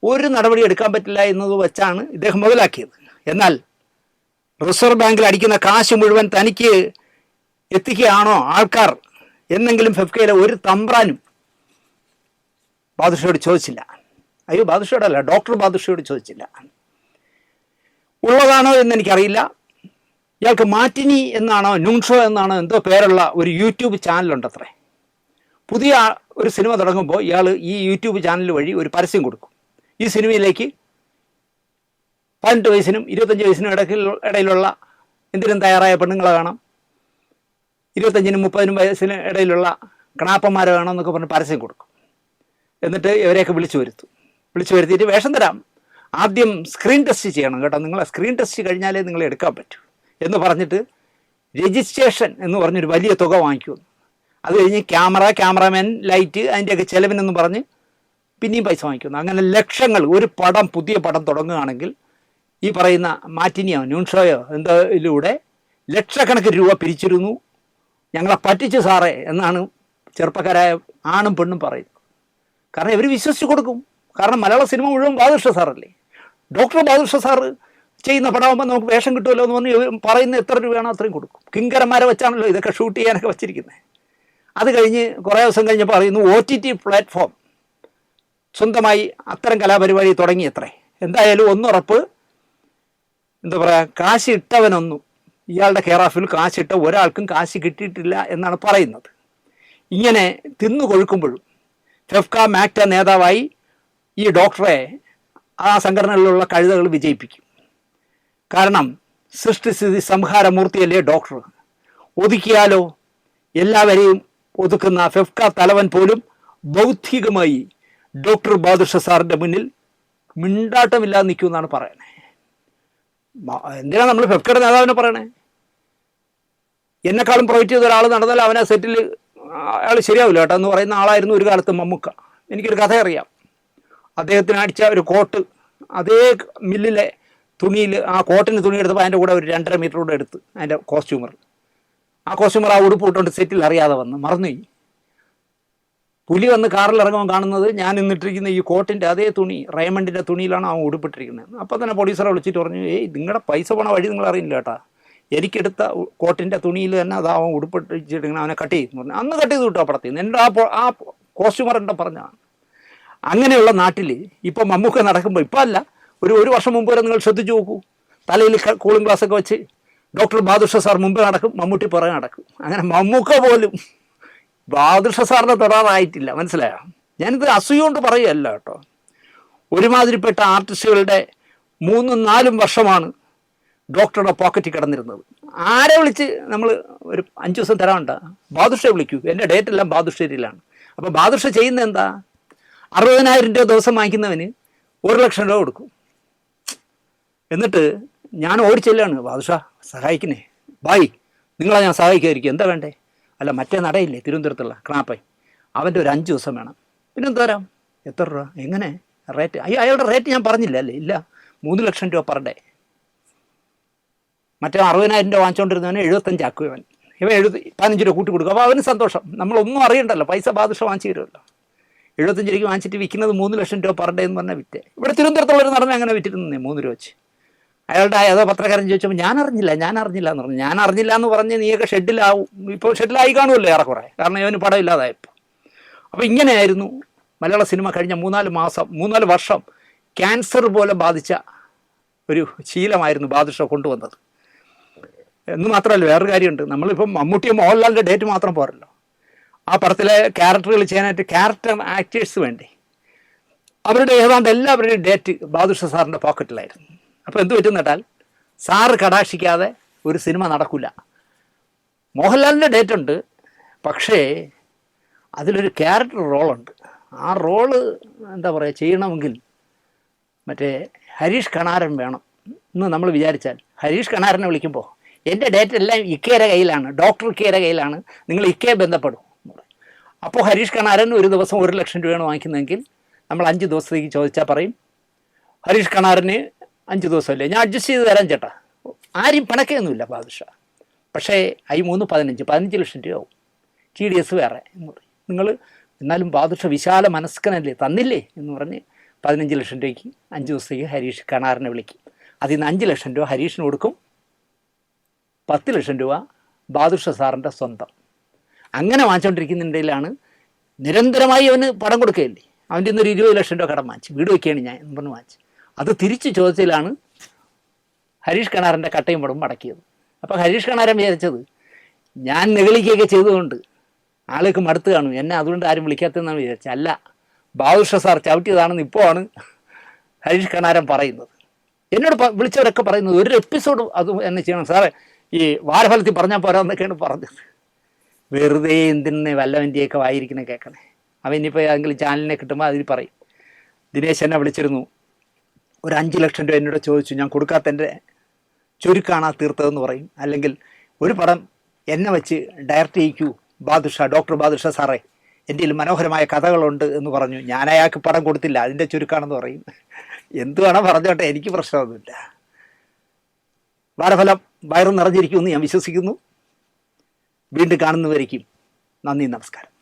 ഒരു നടപടി എടുക്കാൻ പറ്റില്ല എന്നത് വെച്ചാണ് ഇദ്ദേഹം മുതലാക്കിയത്. എന്നാൽ റിസർവ് ബാങ്കിൽ അടിക്കുന്ന കാശ് മുഴുവൻ തനിക്ക് എത്തിക്കുകയാണോ ആൾക്കാർ എന്നെങ്കിലും ഫിഫ്കയിലെ ഒരു തമ്പ്രാനും ബാദുഷയോട് ചോദിച്ചില്ല. അയ്യോ, ബാദുഷയോടല്ല, ഡോക്ടർ ബാദുഷയോട് ചോദിച്ചില്ല. ഉള്ളതാണോ എന്ന് എനിക്കറിയില്ല. ഇയാൾക്ക് മാറ്റിനി എന്നാണോ ന്യൂൺഷോ എന്നാണോ എന്തോ പേരുള്ള ഒരു യൂട്യൂബ് ചാനലുണ്ടത്രേ. പുതിയ ഒരു സിനിമ തുടങ്ങുമ്പോൾ ഇയാൾ ഈ യൂട്യൂബ് ചാനൽ വഴി ഒരു പരസ്യം കൊടുക്കും. ഈ സിനിമയിലേക്ക് 18 വയസ്സിനും 25 വയസ്സിനും ഇടയിലുള്ള എന്തിനും തയ്യാറായ പെണ്ണുങ്ങളെ കാണാം, 25-നും 30-നും വയസ്സിന് ഇടയിലുള്ള കണാപ്പന്മാരെ വേണം എന്നൊക്കെ പറഞ്ഞ് പരസ്യം കൊടുക്കും. എന്നിട്ട് ഇവരെയൊക്കെ വിളിച്ചു വരുത്തിയിട്ട് വേഷം തരാം, ആദ്യം സ്ക്രീൻ ടെസ്റ്റ് ചെയ്യണം കേട്ടോ, നിങ്ങളെ സ്ക്രീൻ ടെസ്റ്റ് കഴിഞ്ഞാലേ നിങ്ങൾ എടുക്കാൻ പറ്റൂ എന്ന് പറഞ്ഞിട്ട് രജിസ്ട്രേഷൻ എന്ന് പറഞ്ഞൊരു വലിയ തുക വാങ്ങിക്കുമെന്ന്. അത് കഴിഞ്ഞ് ക്യാമറാമാൻ, ലൈറ്റ്, അതിൻ്റെയൊക്കെ ചിലവിനെന്ന് പറഞ്ഞ് പിന്നെയും പൈസ വാങ്ങിക്കുന്നു. അങ്ങനെ ലക്ഷങ്ങൾ. ഒരു പടം, പുതിയ പടം തുടങ്ങുകയാണെങ്കിൽ ഈ പറയുന്ന മാറ്റിനിയോ ന്യൂൺഷോയോ എന്തോയിലൂടെ ലക്ഷക്കണക്കിന് രൂപ പിരിച്ചിരുന്നു. ഞങ്ങളെ പറ്റിച്ചു സാറേ എന്നാണ് ചെറുപ്പക്കാരായ ആണും പെണ്ണും പറയുന്നത്. കാരണം ഇവർ വിശ്വസിച്ച് കൊടുക്കും. കാരണം മലയാള സിനിമ മുഴുവൻ ബാദുഷ സാറല്ലേ. ഡോക്ടർ ബാദുഷ സാറ് ചെയ്യുന്ന പടമാകുമ്പോൾ നമുക്ക് വേഷം കിട്ടുമല്ലോ എന്ന് പറഞ്ഞ് പറയുന്ന എത്ര രൂപയാണോ അത്രയും കൊടുക്കും. കിങ്കരന്മാരെ വെച്ചാണല്ലോ ഇതൊക്കെ ഷൂട്ട് ചെയ്യാനൊക്കെ വെച്ചിരിക്കുന്നത്. അത് കഴിഞ്ഞ് കുറേ ദിവസം കഴിഞ്ഞപ്പോൾ അറിയുന്നു OTT പ്ലാറ്റ്ഫോം സ്വന്തമായി അത്തരം കലാപരിപാടി തുടങ്ങിയത്രേ. എന്തായാലും ഒന്നുറപ്പ്, എന്താ പറയുക, കാശ് ഇട്ടവനൊന്നും ഇയാളുടെ കെയർ ഓഫിൽ കാശിട്ട ഒരാൾക്കും കാശ് കിട്ടിയിട്ടില്ല എന്നാണ് പറയുന്നത്. ഇങ്ങനെ തിന്നു കൊഴുക്കുമ്പോഴും ഫിഫ്ക മാക്ട നേതാവായി ഈ ഡോക്ടറെ ആ സംഘടനകളിലുള്ള കഴുതകൾ വിജയിപ്പിക്കും. കാരണം സൃഷ്ടിസ്ഥിതി സംഹാരമൂർത്തിയല്ലേ ഡോക്ടർ. ഒതുക്കിയാലോ എല്ലാവരെയും ഒതുക്കുന്ന ഫിഫ്ക തലവൻ പോലും ബൗദ്ധികമായി ഡോക്ടർ ബാദുഷ സാറിൻ്റെ മുന്നിൽ മിണ്ടാട്ടമില്ലാതെ നിൽക്കുമെന്നാണ് പറയണേ. എന്തിനാണ് നമ്മൾ ഫെഫ്കയുടെ നേതാവിനെ പറയണേ? എന്നെക്കാളും പ്രൊവൈറ്റ് ചെയ്ത ഒരാൾ നടന്നാൽ അവനെ സെറ്റിൽ അയാൾ ശരിയാവില്ല കേട്ടോ എന്ന് പറയുന്ന ആളായിരുന്നു ഒരു കാലത്ത് മമ്മൂക്ക. എനിക്കൊരു കഥ അറിയാം. അദ്ദേഹത്തിന് അടിച്ച ഒരു കോട്ട് അതേ മില്ലിലെ തുണിയിൽ ആ കോട്ടിന് തുണി എടുത്തപ്പോൾ അതിൻ്റെ കൂടെ ഒരു 2.5 മീറ്റർ കൂടെ എടുത്ത് അതിൻ്റെ കോസ്റ്റ്യൂമർ ആ ഉടുപ്പ് ഇട്ടുകൊണ്ട് സെറ്റിൽ അറിയാതെ വന്ന് മറന്നുപോയി. പുലി വന്ന് കാറിൽ ഇറങ്ങുമ്പോൾ കാണുന്നത് ഞാൻ ഇന്നിട്ടിരിക്കുന്ന ഈ കോട്ടിൻ്റെ അതേ തുണി റേമണ്ടിൻ്റെ തുണിയിലാണ് അവൻ ഉടുപ്പിട്ടിരിക്കുന്നത്. അപ്പോൾ തന്നെ പോലീസറെ വിളിച്ചിട്ട് പറഞ്ഞു, നിങ്ങളുടെ പൈസ പോണ വഴി നിങ്ങൾ അറിയില്ല കേട്ടാ, എനിക്കെടുത്ത കോട്ടിൻ്റെ തുണിയിൽ തന്നെ അത് അവൻ ഉടുപ്പിട്ടിരിക്കണം, അവനെ കട്ട് ചെയ്തെന്ന് പറഞ്ഞു. അന്ന് കട്ട് ചെയ്ത് കിട്ടും അപ്പുറത്ത് എൻ്റെ ആ കോസ്റ്റ്യൂമർ എൻ്റെ പറഞ്ഞതാണ്. അങ്ങനെയുള്ള നാട്ടിൽ ഇപ്പം മമ്മൂക്ക നടക്കുമ്പോൾ ഇപ്പം അല്ല, ഒരു വർഷം മുമ്പ് വരെ നിങ്ങൾ ശ്രദ്ധിച്ചു നോക്കൂ. തലയിൽ കൂളിംഗ് ഗ്ലാസ്സൊക്കെ വെച്ച് ഡോക്ടർ ബാദുഷ സാർ മുമ്പ് നടക്കും, മമ്മൂട്ടി പുറകെ നടക്കും. അങ്ങനെ മമ്മൂക്ക പോലും ബാദുഷ സാറിനെ തൊടാറായിട്ടില്ല. മനസ്സിലായോ? ഞാനിത് അസൂയ കൊണ്ട് പറയുകയല്ല കേട്ടോ. ഒരുമാതിരിപ്പെട്ട ആർട്ടിസ്റ്റുകളുടെ 3-4 വർഷമാണ് ഡോക്ടറുടെ പോക്കറ്റിൽ കിടന്നിരുന്നത്. ആരെ വിളിച്ച് നമ്മൾ ഒരു 5 ദിവസം തരാനുണ്ട, ബാദുഷയെ വിളിക്കൂ, എൻ്റെ ഡേറ്റ് എല്ലാം ബാദുഷയിലാണ്. അപ്പോൾ ബാദുഷ ചെയ്യുന്നത് എന്താ? 60,000 രൂപ ദിവസം വാങ്ങിക്കുന്നവന് 1 ലക്ഷം രൂപ കൊടുക്കും. എന്നിട്ട് ഞാൻ ഓടിച്ചെല്ലാണ്, ബാദുഷ സഹായിക്കുന്നേ, ബായ് നിങ്ങളെ ഞാൻ സഹായിക്കാതിരിക്കും, എന്താ വേണ്ടേ? അല്ല മറ്റേ നടയില്ലേ തിരുവനന്തപുരത്തുള്ള ക്ലാപ്പൈ, അവൻ്റെ ഒരു 5 ദിവസം വേണം. പിന്നെ എന്താ തരാം? എത്ര രൂപ? എങ്ങനെ റേറ്റ്? അയാളുടെ റേറ്റ് ഞാൻ പറഞ്ഞില്ല അല്ലേ? ഇല്ല, 3 ലക്ഷം രൂപ പെർ ഡേ. മറ്റേ 60,000 രൂപ വാങ്ങിച്ചുകൊണ്ടിരുന്നവന് 75 ആക്കും ഇവൻ. 15 രൂപ കൂട്ടി കൊടുക്കും. അപ്പോൾ അവന് സന്തോഷം. നമ്മളൊന്നും അറിയണ്ടല്ലോ, പൈസ ബാദുഷ വാങ്ങിച്ചു തരുമല്ലോ. 75 രൂപയ്ക്ക് വാങ്ങിച്ചിട്ട് വിൽക്കുന്നത് 3 ലക്ഷം രൂപ പെർ ഡേ എന്ന് പറഞ്ഞാൽ വിറ്റേ. ഇവിടെ തിരുവനന്തപുരത്തുള്ളൊരു നടനെ അങ്ങനെ വിറ്റിരുന്നേ 3 രൂപ വെച്ച്. അയാളുടെ ഏതോ പത്രക്കാരൻ ചോദിച്ചപ്പോൾ ഞാൻ അറിഞ്ഞില്ല എന്ന് പറഞ്ഞു. ഞാൻ അറിഞ്ഞില്ല എന്ന് പറഞ്ഞ് നീയൊക്കെ ഷെഡിലാവും. ഇപ്പോൾ ഷെഡിലായി കാണുമല്ലോ ഏറെക്കുറെ, കാരണം ഇവന് പടം ഇല്ലാതായപ്പോൾ. അപ്പോൾ ഇങ്ങനെയായിരുന്നു മലയാള സിനിമ കഴിഞ്ഞ 3-4 വർഷം ക്യാൻസർ പോലെ ബാധിച്ച ഒരു ശീലമായിരുന്നു ബാദുഷ കൊണ്ടുവന്നത്. എന്ന് മാത്രമല്ല, വേറൊരു കാര്യമുണ്ട്. നമ്മളിപ്പം മമ്മൂട്ടിയും മോഹൻലാലിൻ്റെ ഡേറ്റ് മാത്രം പോരല്ലോ. ആ പടത്തിലെ ക്യാരക്ടറുകൾ ചെയ്യാനായിട്ട് ക്യാരക്ടർ ആക്ടേഴ്സ് വേണ്ടി അവരുടെ ഏതാണ്ട് എല്ലാവരുടെയും ഡേറ്റ് ബാദുഷ സാറിൻ്റെ പോക്കറ്റിലായിരുന്നു. അപ്പോൾ എന്ത് പറ്റും കേട്ടാൽ, സാറ് കടാക്ഷിക്കാതെ ഒരു സിനിമ നടക്കില്ല. മോഹൻലാലിൻ്റെ ഡേറ്റ് ഉണ്ട്, പക്ഷേ അതിലൊരു ക്യാരക്ടർ റോളുണ്ട്. ആ റോള് എന്താ പറയുക, ചെയ്യണമെങ്കിൽ മറ്റേ ഹരീഷ് കണാരൻ വേണം എന്ന് നമ്മൾ വിചാരിച്ചാൽ, ഹരീഷ് കണാരനെ വിളിക്കുമ്പോൾ എൻ്റെ ഡേറ്റ് എല്ലാം ഇക്കയുടെ കയ്യിലാണ്, ഡോക്ടർ ഇക്കയുടെ കയ്യിലാണ്, നിങ്ങൾ ഇക്കയെ ബന്ധപ്പെടും. അപ്പോൾ ഹരീഷ് കണാരൻ ഒരു ദിവസം 1 ലക്ഷം രൂപയാണ് വാങ്ങിക്കുന്നതെങ്കിൽ നമ്മൾ 5 ദിവസത്തേക്ക് ചോദിച്ചാൽ പറയും, ഹരീഷ് കണാരന് 5 ദിവസമല്ലേ, ഞാൻ അഡ്ജസ്റ്റ് ചെയ്ത് തരാൻ ചേട്ടാ. ആരും പിണക്കൊന്നുമില്ല ബാദുഷ. പക്ഷേ I3 15 ലക്ഷം രൂപ ആവും. TDS വേറെ എന്ന് പറയും. നിങ്ങൾ എന്നാലും ബാദുഷ വിശാല മനസ്കനല്ലേ, തന്നില്ലേ എന്ന് പറഞ്ഞ് 15 ലക്ഷം രൂപയ്ക്ക് 5 ദിവസത്തേക്ക് ഹരീഷ് കണാറിനെ വിളിക്കും. അതിൽ നിന്ന് 5 ലക്ഷം രൂപ ഹരീഷിന് കൊടുക്കും, 10 ലക്ഷം രൂപ ബാദുഷ സാറിൻ്റെ സ്വന്തം. അങ്ങനെ വാങ്ങിച്ചുകൊണ്ടിരിക്കുന്നതിനിടയിലാണ് നിരന്തരമായി അവന് പടം കൊടുക്കുകയല്ലേ, അവൻ്റെ ഇന്നൊരു 20 ലക്ഷം രൂപ കടം വാങ്ങിച്ചു, വീട് വയ്ക്കുകയാണ് ഞാൻ എന്ന് പറഞ്ഞ് വാങ്ങിച്ചു. അത് തിരിച്ച് ചോദിച്ചതിലാണ് ഹരീഷ് കണാറിൻ്റെ കട്ടയും പടവും അടക്കിയത്. അപ്പോൾ ഹരീഷ് കണാരൻ വിചാരിച്ചത് ഞാൻ നെഗളിക്കുകയൊക്കെ ചെയ്തുകൊണ്ട് ആൾക്ക് മടുത്ത് കാണും, എന്നെ അതുകൊണ്ട് ആരും വിളിക്കാത്തതെന്നാണ് വിചാരിച്ചത്. അല്ല, ബാദുഷ സാർ ചവിട്ടിയതാണെന്ന് ഇപ്പോഴാണ് ഹരീഷ് കണാരൻ പറയുന്നത്. എന്നോട് വിളിച്ചവരൊക്കെ പറയുന്നത് ഒരു എപ്പിസോഡ് അത് എന്നെ ചെയ്യണം സാറേ, ഈ വാരഫലത്തിൽ പറഞ്ഞാൽ പോരാന്നൊക്കെയാണ് പറഞ്ഞത്. വെറുതെ എന്തിനെ വല്ലവൻ്റെയൊക്കെ വായിരിക്കണേ കേൾക്കണേ. അവൻ ഇനിയിപ്പോൾ ഏതെങ്കിലും ചാനലിനെ കിട്ടുമ്പോൾ അതിൽ പറയും, ദിനേശ് എന്നെ വിളിച്ചിരുന്നു, ഒരു 5 ലക്ഷം രൂപ എന്നോട് ചോദിച്ചു, ഞാൻ കൊടുക്കാത്തതിൻ്റെ ചുരുക്കാണ് തീർത്തതെന്ന് പറയും. അല്ലെങ്കിൽ ഒരു പടം എന്നെ വെച്ച് ഡയറക്റ്റ് ചെയ്യിക്കൂ ഡോക്ടർ ബാദുഷ സാറേ, എൻ്റെ കയ്യിൽ മനോഹരമായ കഥകളുണ്ട് എന്ന് പറഞ്ഞു, ഞാൻ അയാൾക്ക് പടം കൊടുത്തില്ല, അതിൻ്റെ ചുരുക്കാണെന്ന് പറയും. എന്ത് വേണം പറഞ്ഞോട്ടെ, എനിക്ക് പ്രശ്നമൊന്നുമില്ല. വാരഫലം വയറും നിറഞ്ഞിരിക്കുമെന്ന് ഞാൻ വിശ്വസിക്കുന്നു. വീണ്ടും കാണുന്നവരേക്കും നന്ദി, നമസ്കാരം.